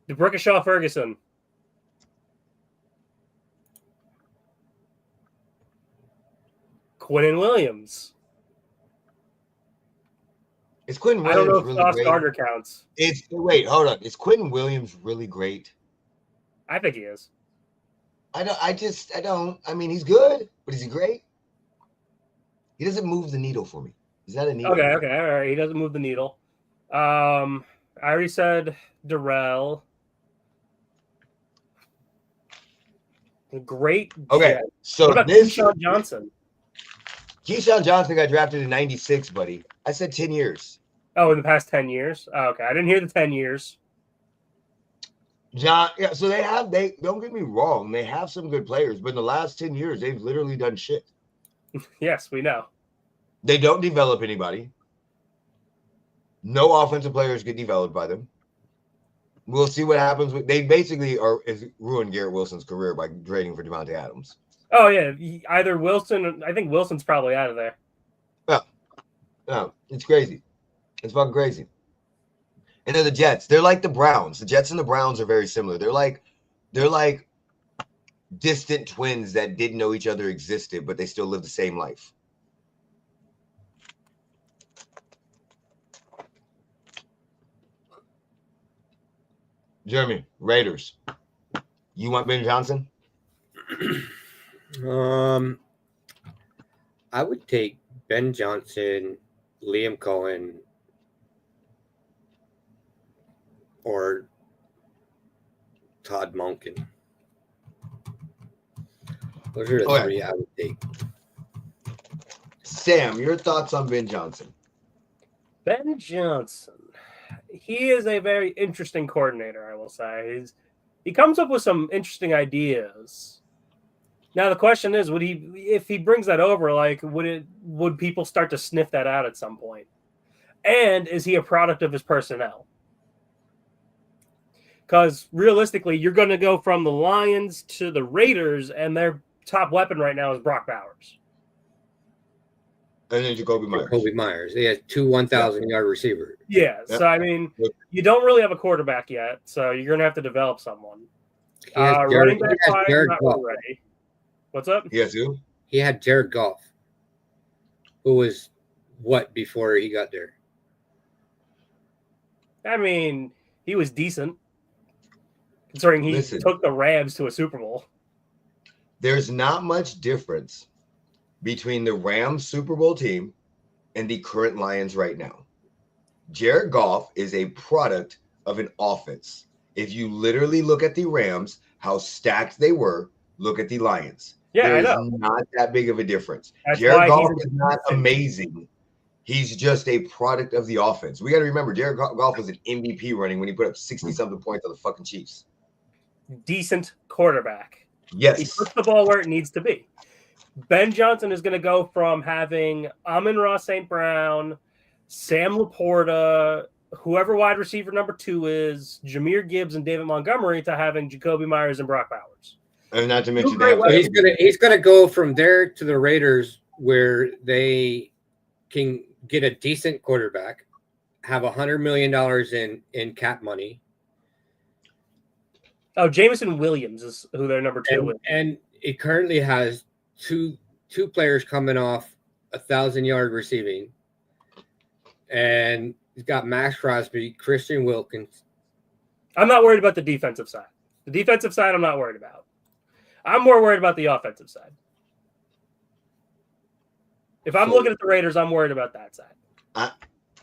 DeBrickashaw Ferguson. Quinnen Williams. Is Quentin Williams I don't know if really Sauce great? Gardner counts. Wait, hold on. Is Quentin Williams really great? I think he is. I don't. I mean, he's good, but is he great? He doesn't move the needle for me. Is that a needle? Okay, all right. He doesn't move the needle. I already said Darrell. Great. Okay, jet. so what about Keyshawn Johnson? Keyshawn Johnson got drafted in '96, buddy. I said 10 years. Oh, in the past 10 years? Oh, okay, I didn't hear the 10 years. So they don't get me wrong, they have some good players, but in the last 10 years, they've literally done shit. Yes, we know. They don't develop anybody. No offensive players get developed by them. We'll see what happens. They basically ruined Garrett Wilson's career by trading for Devontae Adams. Oh, yeah. Either Wilson, I think Wilson's probably out of there. No, it's crazy. It's fucking crazy. And they're the Jets. They're like the Browns. The Jets and the Browns are very similar. They're like distant twins that didn't know each other existed, but they still live the same life. Jeremy, Raiders. You want Ben Johnson? I would take Ben Johnson, Liam Cohen, or Todd Monken. Those are the 3 I would take. Sam, your thoughts on Ben Johnson? Ben Johnson. He is a very interesting coordinator, I will say. He comes up with some interesting ideas. Now the question is, if he brings that over, like would people start to sniff that out at some point? And is he a product of his personnel? Because realistically, you're going to go from the Lions to the Raiders, and their top weapon right now is Brock Bowers. And then Jacoby Myers. He has 2 1,000-yard receivers. Yeah. Yep. So, I mean, you don't really have a quarterback yet, so you're going to have to develop someone. Running back Jared not really ready. What's up? Yes, who? He had Jared Goff, who was what before he got there? I mean, he was decent, considering he took the Rams to a Super Bowl. There's not much difference between the Rams Super Bowl team and the current Lions right now. Jared Goff is a product of an offense. If you literally look at the Rams, how stacked they were, look at the Lions. Yeah, There's I know. not that big of a difference. That's Jared why Goff he's is not amazing. He's just a product of the offense. We got to remember, Jared Goff was an MVP running when he put up 60-something points on the fucking Chiefs. Decent quarterback. Yes. He puts the ball where it needs to be. Ben Johnson is going to go from having Amon-Ra St. Brown, Sam Laporta, whoever wide receiver number 2 is, Jahmyr Gibbs and David Montgomery, to having Jacoby Myers and Brock Bowers. And not to mention he's gonna go from there to the Raiders, where they can get a decent quarterback, have $100 million in cap money. Oh, Jameson Williams is who their number 2 is. And it currently has two players coming off 1,000-yard receiving. And he's got Max Crosby, Christian Wilkins. I'm not worried about the defensive side. The defensive side I'm not worried about. I'm more worried about the offensive side. If I'm looking at the Raiders, I'm worried about that side. I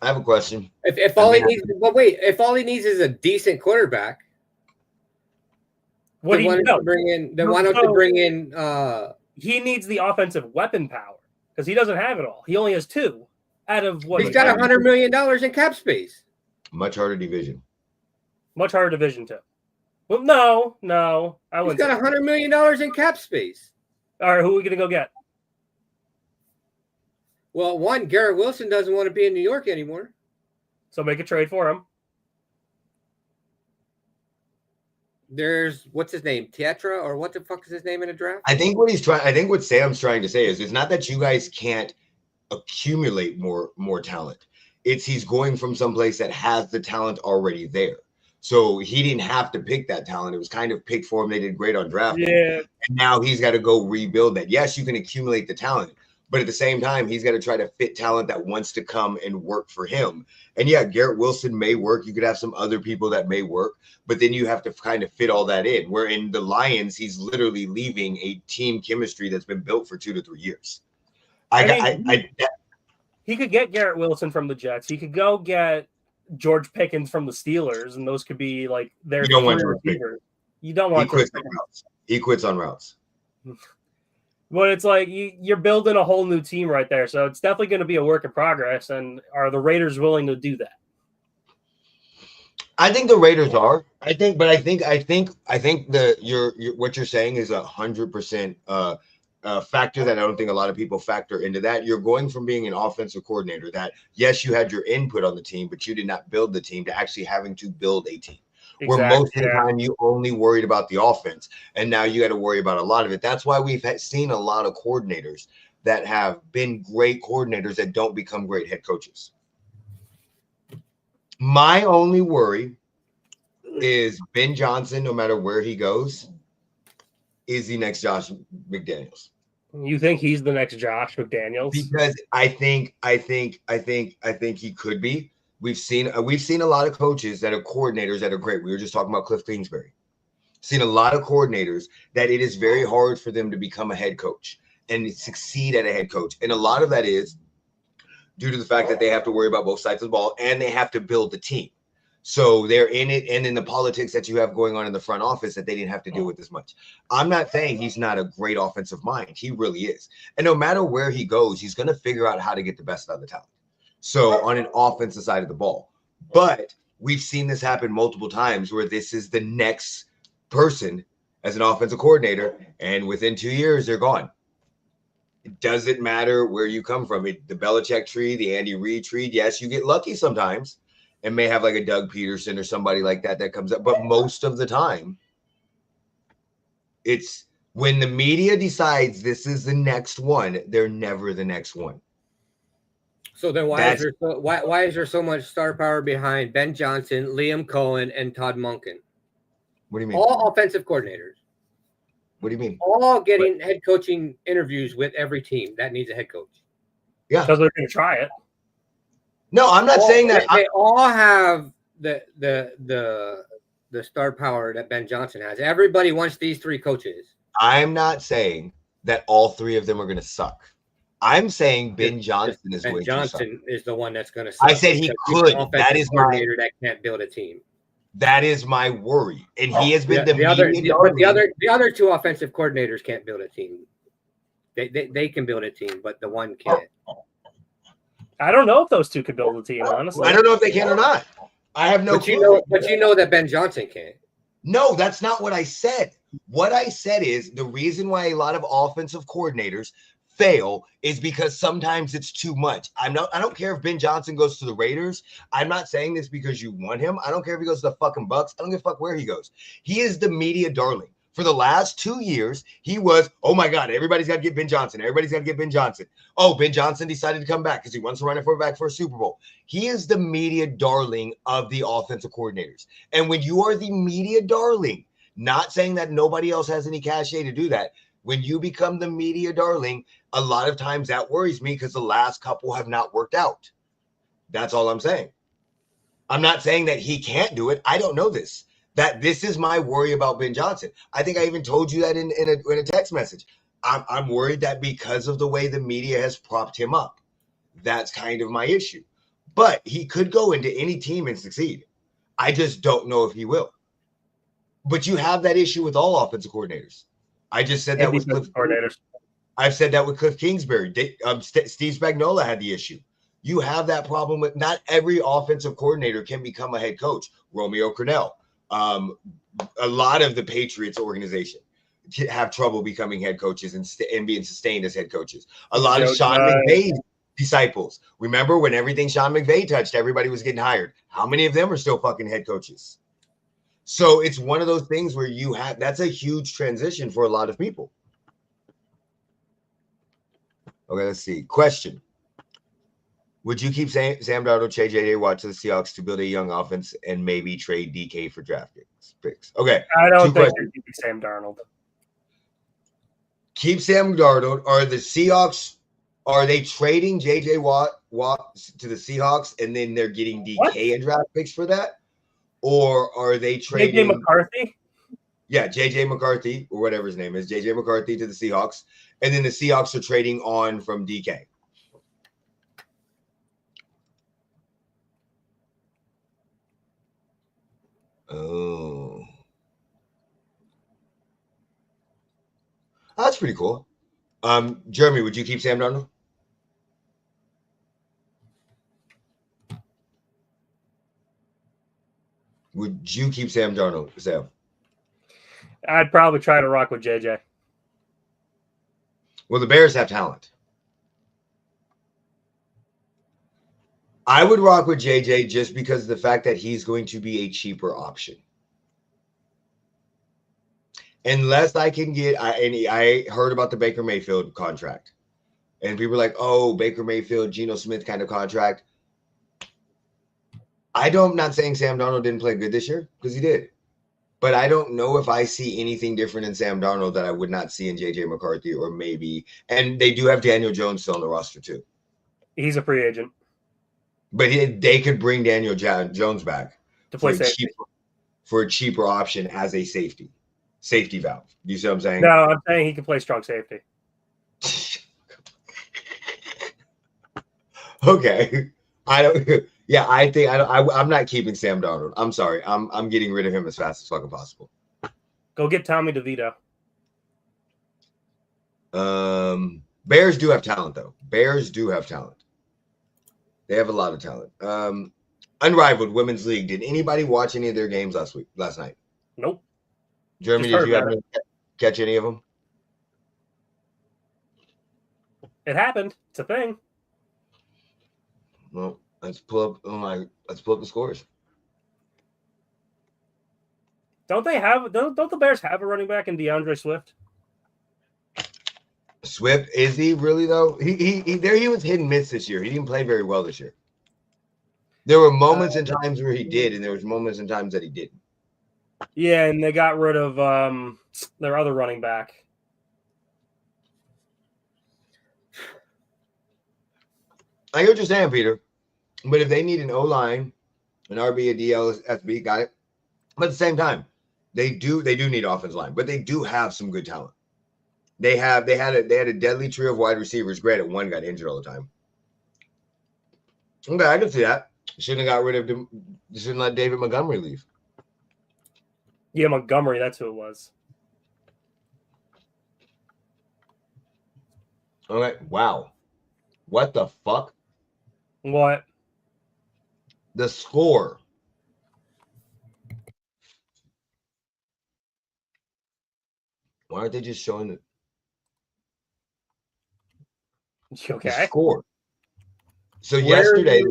have a question. If all he needs is a decent quarterback, What do you know? Why don't you bring in? He needs the offensive weapon power because he doesn't have it all. He only has 2 out of what? He's got $100 million in cap space. Much harder division. Much harder division too. Well, no, I wouldn't. He's got $100 million in cap space. All right, who are we gonna go get? Well, one, Garrett Wilson doesn't want to be in New York anymore. So make a trade for him. There's what's his name, Tetra, or what the fuck is his name in a draft? I think what Sam's trying to say is it's not that you guys can't accumulate more talent. It's he's going from someplace that has the talent already there. So he didn't have to pick that talent. It was kind of picked for him. They did great on drafting. Yeah. And now he's got to go rebuild that. Yes, you can accumulate the talent, but at the same time, he's got to try to fit talent that wants to come and work for him. And yeah, Garrett Wilson may work. You could have some other people that may work, but then you have to kind of fit all that in. Where in the Lions, he's literally leaving a team chemistry that's been built for 2 to 3 years. He could get Garrett Wilson from the Jets. He could go get George Pickens from the Steelers, and those could be like their receivers. You don't want George Pickens. He quits on routes. But it's like you're building a whole new team right there. So it's definitely going to be a work in progress. And are the Raiders willing to do that? I think the Raiders are. I think what you're saying is 100% factor that I don't think a lot of people factor into that. You're going from being an offensive coordinator that, yes, you had your input on the team, but you did not build the team, to actually having to build a team. Exactly. Where most of the time you only worried about the offense, and now you got to worry about a lot of it. That's why we've seen a lot of coordinators that have been great coordinators that don't become great head coaches. My only worry is Ben Johnson, no matter where he goes, is the next Josh McDaniels. You think he's the next Josh McDaniels? Because I think he could be. We've seen a lot of coaches that are coordinators that are great. We were just talking about Cliff Kingsbury. Seen a lot of coordinators that it is very hard for them to become a head coach and succeed at a head coach. And a lot of that is due to the fact that they have to worry about both sides of the ball and they have to build the team. So they're in it, and in the politics that you have going on in the front office that they didn't have to deal with as much. I'm not saying he's not a great offensive mind. He really is. And no matter where he goes, he's going to figure out how to get the best out of the talent. So on an offensive side of the ball. But we've seen this happen multiple times where this is the next person as an offensive coordinator, and within 2 years, they're gone. It doesn't matter where you come from. The Belichick tree, the Andy Reid tree, yes, you get lucky sometimes. And may have like a Doug Peterson or somebody like that comes up. But most of the time, it's when the media decides this is the next one, they're never the next one. So then why is there so much star power behind Ben Johnson, Liam Cohen, and Todd Monken? What do you mean? All offensive coordinators. What do you mean? All getting head coaching interviews with every team that needs a head coach. Yeah. Because they're going to try it. No, I'm not saying that. They all have the star power that Ben Johnson has. Everybody wants these 3 coaches. I'm not saying that all 3 of them are going to suck. I'm saying Ben Johnson is going to suck. Ben Johnson is the one that's going to suck. I said he could. That is coordinator that can't build a team. That is my worry. And he has been the other two offensive coordinators can't build a team. They can build a team, but the one can't. I don't know if those two could build a team, honestly. I don't know if they can or not. I have no clue. But you know that Ben Johnson can't. No, that's not what I said. What I said is the reason why a lot of offensive coordinators fail is because sometimes it's too much. I don't care if Ben Johnson goes to the Raiders. I'm not saying this because you want him. I don't care if he goes to the fucking Bucks. I don't give a fuck where he goes. He is the media darling. For the last 2 years, he was, oh my God, everybody's got to get Ben Johnson. Everybody's got to get Ben Johnson. Oh, Ben Johnson decided to come back because he wants to run it back for a Super Bowl. He is the media darling of the offensive coordinators. And when you are the media darling, not saying that nobody else has any cachet to do that, when you become the media darling, a lot of times that worries me because the last couple have not worked out. That's all I'm saying. I'm not saying that he can't do it. I don't know this. That this is my worry about Ben Johnson. I think I even told you that in a text message. I'm worried that because of the way the media has propped him up, that's kind of my issue. But he could go into any team and succeed. I just don't know if he will. But you have that issue with all offensive coordinators. I just said that with Cliff coordinators. I've said that with Cliff Kingsbury. Steve Spagnuolo had the issue. You have that problem with not every offensive coordinator can become a head coach. Romeo Crennel. A lot of the Patriots organization have trouble becoming head coaches and being sustained as head coaches. A lot of Sean McVay's disciples. Remember when everything Sean McVay touched, everybody was getting hired. How many of them are still fucking head coaches? So it's one of those things where that's a huge transition for a lot of people. Okay, let's see. Question. Would you keep Sam Darnold, J.J. Watt to the Seahawks to build a young offense and maybe trade DK for draft picks? Okay. I don't think you're keeping Sam Darnold. Keep Sam Darnold. Are the Seahawks, are they trading J.J. Watt to the Seahawks and then they're getting DK and draft picks for that? Or are they trading J.J. McCarthy? Yeah, J.J. McCarthy or whatever his name is, J.J. McCarthy to the Seahawks. And then the Seahawks are trading on from DK. Oh, that's pretty cool. Jeremy, would you keep Sam Darnold? Would you keep Sam Darnold, Sam? I'd probably try to rock with JJ. Well, the Bears have talent. I would rock with JJ just because of the fact that he's going to be a cheaper option. Unless I can get, I heard about the Baker Mayfield contract. And people are like, oh, Baker Mayfield, Geno Smith kind of contract. I'm not saying Sam Darnold didn't play good this year, because he did. But I don't know if I see anything different in Sam Darnold that I would not see in J.J. McCarthy or maybe. And they do have Daniel Jones still on the roster, too. He's a free agent. But they could bring Daniel Jones back to play for a cheaper option as a safety valve. You see what I'm saying? No, I'm saying he can play strong safety. Okay. I'm not keeping Sam Darnold. I'm sorry. I'm getting rid of him as fast as fucking possible. Go get Tommy DeVito. Bears do have talent, though. They have a lot of talent. Unrivaled Women's League. Did anybody watch any of their games last night? Nope. Jeremy, did you happen to catch any of them? It happened. It's a thing. Well, let's pull up the scores. Don't the Bears have a running back in DeAndre Swift? Swift, is he really though? He was hit and miss this year. He didn't play very well this year. There were moments and times where he did, and there was moments and times that he didn't. Yeah, and they got rid of their other running back. I hear what you're saying, Peter. But if they need an O-line, an RB, a DL, SB, got it. But at the same time, they do need offensive line, but they do have some good talent. They had a deadly trio of wide receivers. Granted, one got injured all the time. Okay, I can see that. Shouldn't have got rid of them. Shouldn't let David Montgomery leave. Yeah, Montgomery, that's who it was. Okay, wow. What the fuck? What? The score. Why aren't they just showing the Okay. score? So Where yesterday,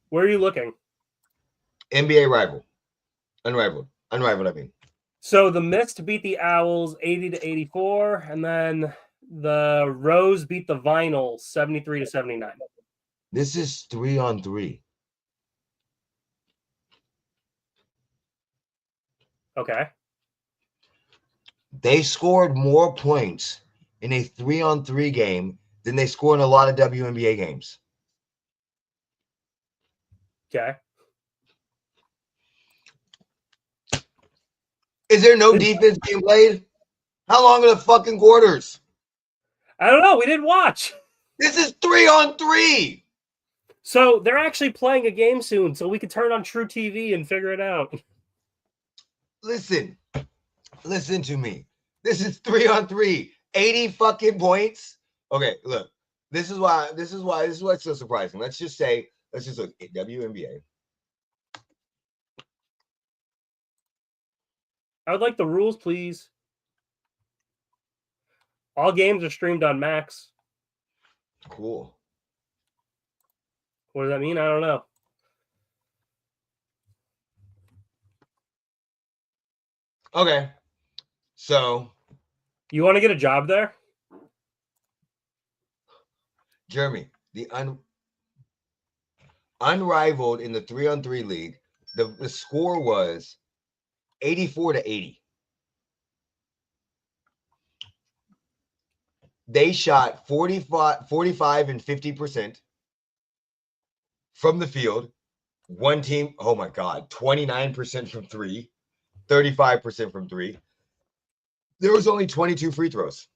where are you looking? NBA rival. Unrivaled. Unrivaled, I mean. So the Mist beat the Owls 80-84, and then the Rose beat the Vinyl 73-79. This is 3-on-3. Okay. They scored more points in a 3-on-3 game than they score in a lot of WNBA games. Okay. Is there no defense being played? How long are the fucking quarters? I don't know. We didn't watch. This is 3-on-3. So they're actually playing a game soon, so we can turn on True TV and figure it out. Listen to me. This is 3-on-3. 80 fucking points. Okay, look. This is what's so surprising. Let's just look at WNBA. I would like the rules, please. All games are streamed on Max. Cool. What does that mean? I don't know. Okay. So, You want to get a job there? Jeremy, the unrivaled in the 3-on-3 league, the score was 84-80. They shot 45 and 50% from the field. One team, oh my God, 29% from three, 35% from three. There was only 22 free throws.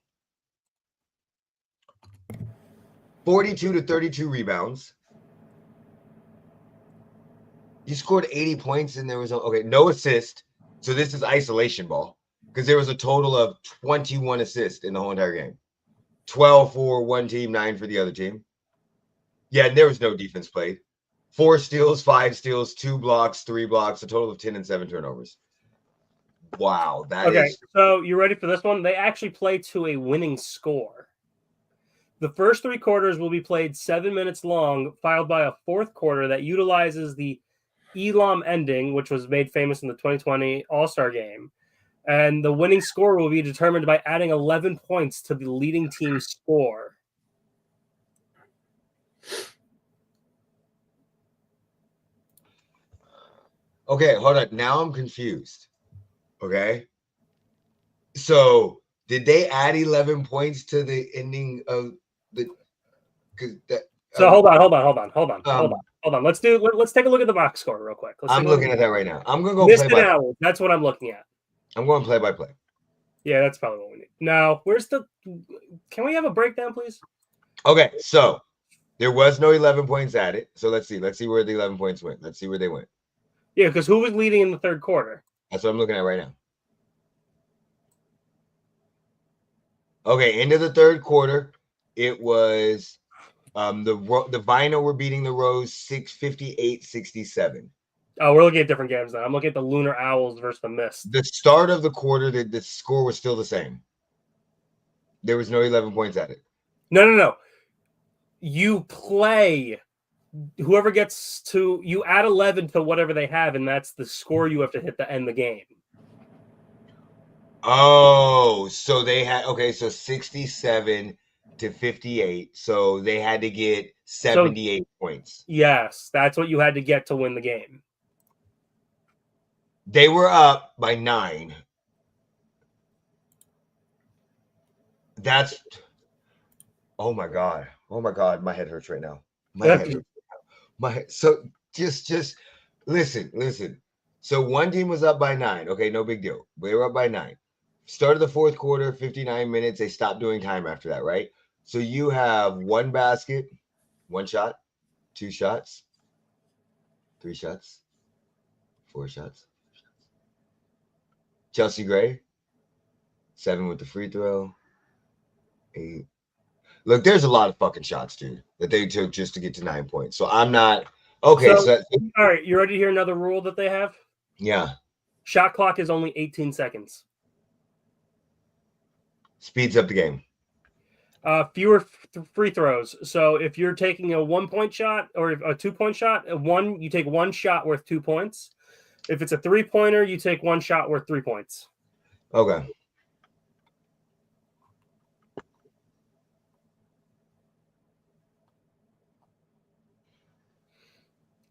42-32 rebounds. You scored 80 points and there was no assist. So this is isolation ball because there was a total of 21 assists in the whole entire game. 12 for one team, 9 for the other team. Yeah, and there was no defense played. 4 steals, 5 steals, 2 blocks, 3 blocks, a total of 10 and 7 turnovers. Wow, that is. Okay, so you ready for this one? They actually play to a winning score. The first 3 quarters will be played 7 minutes long, followed by a fourth quarter that utilizes the Elam ending, which was made famous in the 2020 All-Star Game. And the winning score will be determined by adding 11 points to the leading team's score. Okay, hold on. Now I'm confused. Okay. So did they add 11 points to the ending of the? So hold on. Let's take a look at the box score real quick. I'm looking at that right now. I'm gonna go Missed play by. Owls. That's what I'm looking at. I'm going play by play. Yeah, that's probably what we need. Now, can we have a breakdown, please? Okay, so there was no 11 points added. So let's see where the 11 points went. Let's see where they went. Yeah, because who was leading in the third quarter? That's what I'm looking at right now. Okay, into the third quarter, it was the Vinyl were beating the Rose 658-67. Oh, we're looking at different games now. I'm looking at the Lunar Owls versus the Mist. The start of the quarter, the score was still the same. There was no 11 points added. No. You play. Whoever gets to, you add 11 to whatever they have, and that's the score you have to hit to end the game. Oh, so they had, so 67-58. So they had to get 78 points. Yes, that's what you had to get to win the game. They were up by 9. That's, oh my God, my head hurts right now. So just listen. So one team was up by 9. Okay, no big deal. They were up by 9. Started the fourth quarter, 59 minutes. They stopped doing time after that, right? So you have 1 basket, 1 shot, 2 shots, 3 shots, 4 shots. Chelsea Gray, 7 with the free throw. 8. Look, there's a lot of fucking shots, dude, that they took just to get to 9 points. So I'm not okay. So all right, you ready to hear another rule that they have? Yeah. Shot clock is only 18 seconds. Speeds up the game. Fewer free throws. So if you're taking a 1-point shot or a 2-point shot, you take 1 shot worth 2 points. If it's a 3-pointer, you take 1 shot worth 3 points. Okay.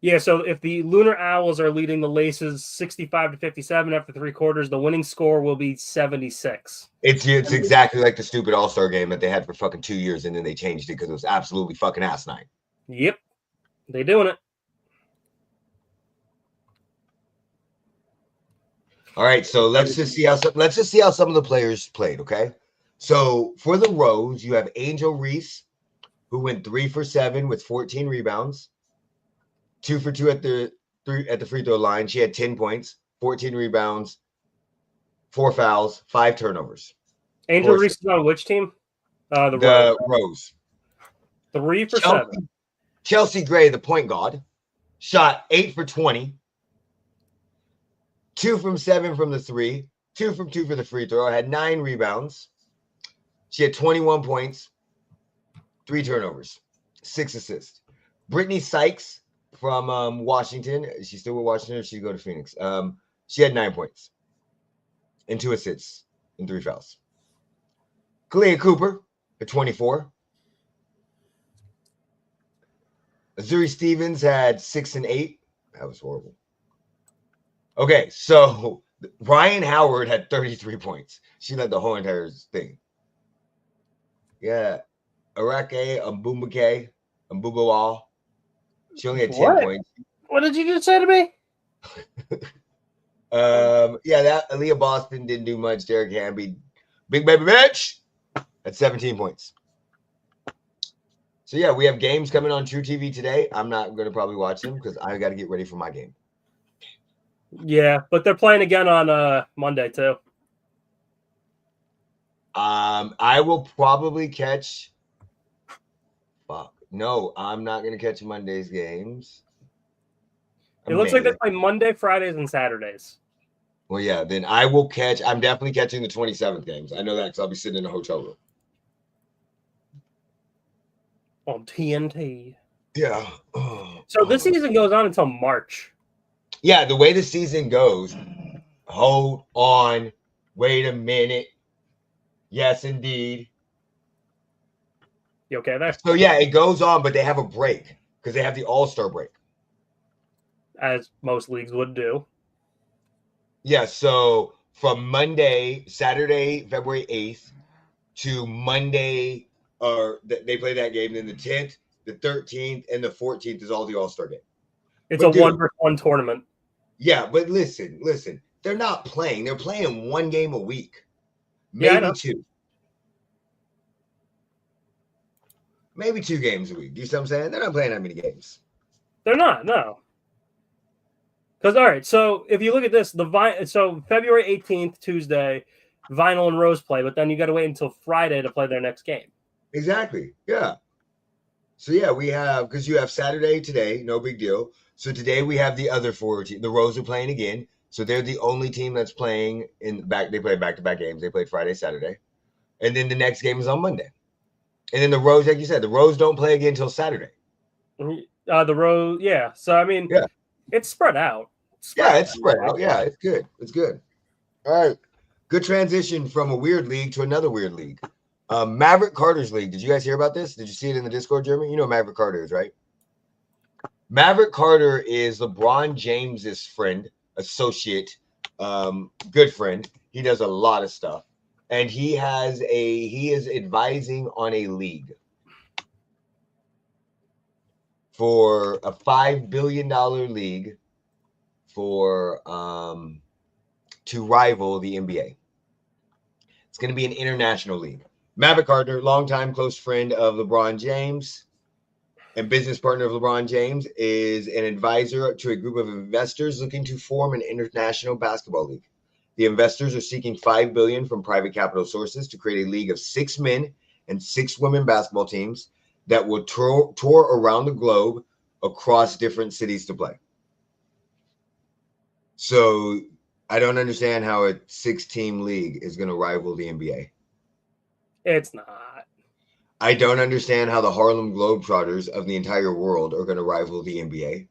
Yeah, so if the Lunar Owls are leading the Laces 65-57 after 3 quarters, the winning score will be 76. It's exactly like the stupid All-Star game that they had for fucking 2 years, and then they changed it because it was absolutely fucking asinine. Yep, they doing it. All right, so let's just see how some of the players played. Okay, so for the Rose, you have Angel Reese, who went 3 for 7 with 14 rebounds. 2 for 2 at the free throw line. She had 10 points, 14 rebounds, 4 fouls, 5 turnovers. Angel Reese is on which team? The Rose. 3 for 7. Chelsea Gray, the point guard, shot 8 for 20. 2 from 7 from the 3, 2 from 2 for the free throw. Had 9 rebounds. She had 21 points, 3 turnovers, 6 assists. Brittany Sykes from Washington. Is she still with Washington or did she go to Phoenix? She had 9 points and 2 assists and 3 fouls. Kalia Cooper at 24. Azuri Stevens had 6 and 8. That was horrible. Okay, so Ryan Howard had 33 points. She led the whole entire thing. Yeah. Arake Mbubawal. She only had 10 points. What did you just say to me? That Aaliyah Boston didn't do much. Derek Hamby, big baby bitch, at 17 points. So yeah, we have games coming on True TV today. I'm not going to probably watch them because I got to get ready for my game. Yeah, but they're playing again on Monday too. I will probably catch. Fuck. No, I'm not going to catch Monday's games. It looks like they play Monday, Fridays, and Saturdays. Well, yeah, then I will catch. I'm definitely catching the 27th games. I know that because I'll be sitting in a hotel room. On TNT. Yeah. So this season goes on until March. Yeah, the way the season goes, hold on, wait a minute. Yes, indeed. You okay there? So, yeah, it goes on, but they have a break because they have the All-Star break. As most leagues would do. Yeah, so from Saturday, February 8th to Monday, or they play that game. Then the 10th, the 13th, and the 14th is all the All-Star game. It's a 1-versus-1 tournament. Yeah, but listen. They're not playing. They're playing 1 game a week. Maybe 2. Maybe 2 games a week. You see what I'm saying? They're not playing that many games. They're not, no. Because, all right, so if you look at this, so February 18th, Tuesday, Vinyl and Rose play, but then you got to wait until Friday to play their next game. Exactly, yeah. So, yeah, we have, because you have Saturday today, no big deal. So today we have the other 4 teams. The Rose are playing again. So they're the only team that's playing they play back-to-back games. They played Friday, Saturday. And then the next game is on Monday. And then the Rose, like you said, the Rose don't play again until Saturday. The Rose, yeah. So, I mean, it's spread out. It's spread out. Yeah, it's good. It's good. All right. Good transition from a weird league to another weird league. Maverick Carter's league. Did you guys hear about this? Did you see it in the Discord, Jeremy? You know who Maverick Carter is, right? Maverick Carter is LeBron James's friend, associate, good friend. He does a lot of stuff. And he is advising on a league for a $5 billion league for to rival the NBA. It's going to be an international league. Maverick Carter, longtime close friend of LeBron James and business partner of LeBron James, is an advisor to a group of investors looking to form an international basketball league. The investors are seeking $5 billion from private capital sources to create a league of 6 men and 6 women basketball teams that will tour around the globe across different cities to play. So I don't understand how a 6-team league is going to rival the NBA. It's not. I don't understand how the Harlem Globetrotters of the entire world are going to rival the NBA.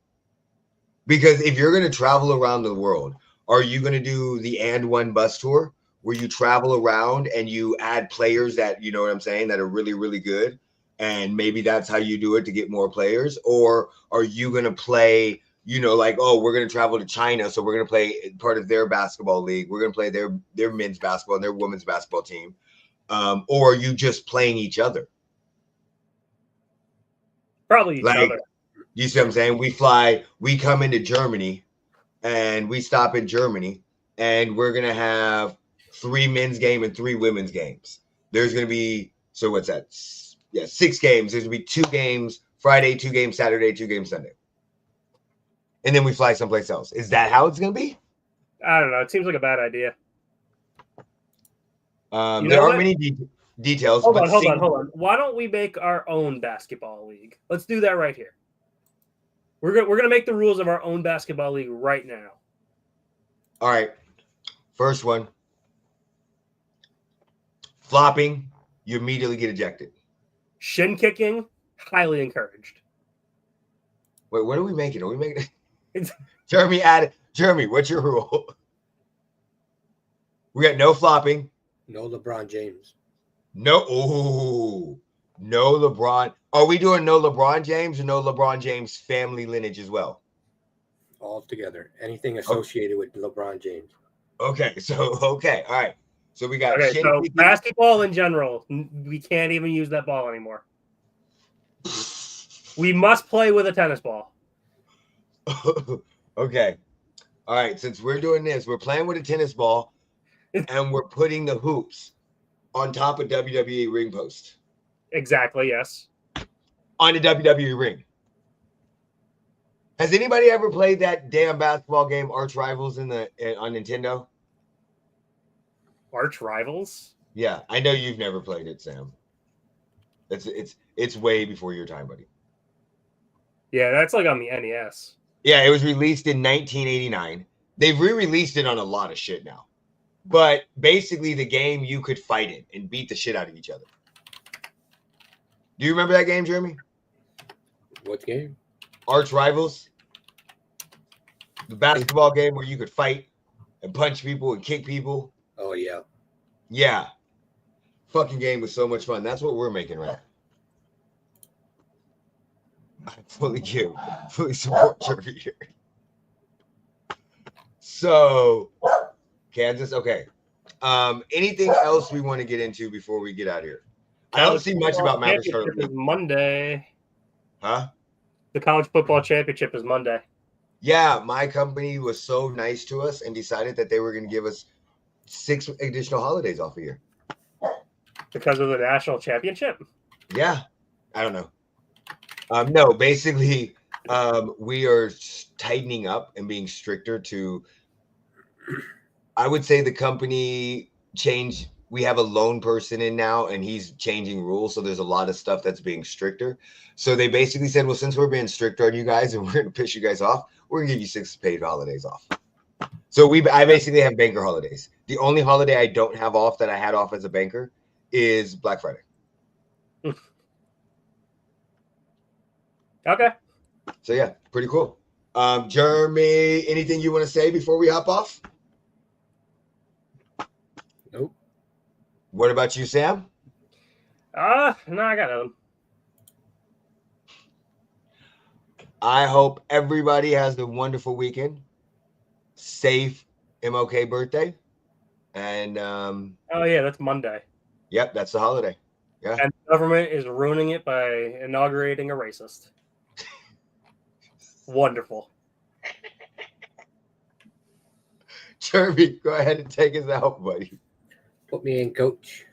Because if you're going to travel around the world, are you going to do the And One bus tour where you travel around and you add players that, you know what I'm saying, that are really, really good? And maybe that's how you do it to get more players? Or are you going to play, you know, like, oh, we're going to travel to China, so we're going to play part of their basketball league. We're going to play their men's basketball and their women's basketball team. Or are you just playing each other? Probably each other. You see what I'm saying? We come into Germany and we stop in Germany and we're going to have 3 men's games and 3 women's games. There's going to be, so what's that? Yeah, 6 games. There's going to be 2 games Friday, 2 games Saturday, 2 games Sunday. And then we fly someplace else. Is that how it's going to be? I don't know. It seems like a bad idea. There aren't many details. Hold on. Why don't we make our own basketball league? Let's do that right here. We're gonna make the rules of our own basketball league right now. All right. First one. Flopping, you immediately get ejected. Shin kicking, highly encouraged. Wait, what are we making? Are we making Jeremy, what's your rule? We got no flopping. No LeBron James. No LeBron. Are we doing no LeBron James or no LeBron James family lineage as well? All together. Anything associated with LeBron James. Okay. All right. So we got basketball in general. We can't even use that ball anymore. We must play with a tennis ball. Okay. All right. Since we're doing this, we're playing with a tennis ball and we're putting the hoops on top of WWE ring post. Exactly, yes. On the WWE ring. Has anybody ever played that damn basketball game Arch Rivals on Nintendo? Arch Rivals? Yeah, I know you've never played it, Sam. It's way before your time, buddy. Yeah, that's like on the NES. Yeah, it was released in 1989. They've re-released it on a lot of shit now. But basically the game you could fight in and beat the shit out of each other. Do you remember that game, Jeremy? What game? Arch Rivals. The basketball game where you could fight and punch people and kick people. Oh, yeah. Yeah. Fucking game was so much fun. That's what we're making right now. I fully support Jeremy here. So, Kansas, okay. Anything else we want to get into before we get out of here? I don't see much about Maverick. Monday. Huh? The college football championship is Monday. Yeah, my company was so nice to us and decided that they were going to give us 6 additional holidays off a year. Because of the national championship? Yeah. I don't know. No, basically, we are tightening up and being stricter to, I would say the company changed. We have a lone person in now and he's changing rules. So there's a lot of stuff that's being stricter. So they basically said, well, since we're being stricter on you guys and we're going to piss you guys off, we're going to give you 6 paid holidays off. So I basically have banker holidays. The only holiday I don't have off that I had off as a banker is Black Friday. Okay. So yeah, pretty cool. Jeremy, anything you want to say before we hop off? Nope. What about you, Sam? No, I got nothing. I hope everybody has a wonderful weekend. Safe MLK birthday. And oh yeah, that's Monday. Yep, that's the holiday. Yeah. And the government is ruining it by inaugurating a racist. Wonderful. Jeremy, go ahead and take us out, buddy. Put me in, coach.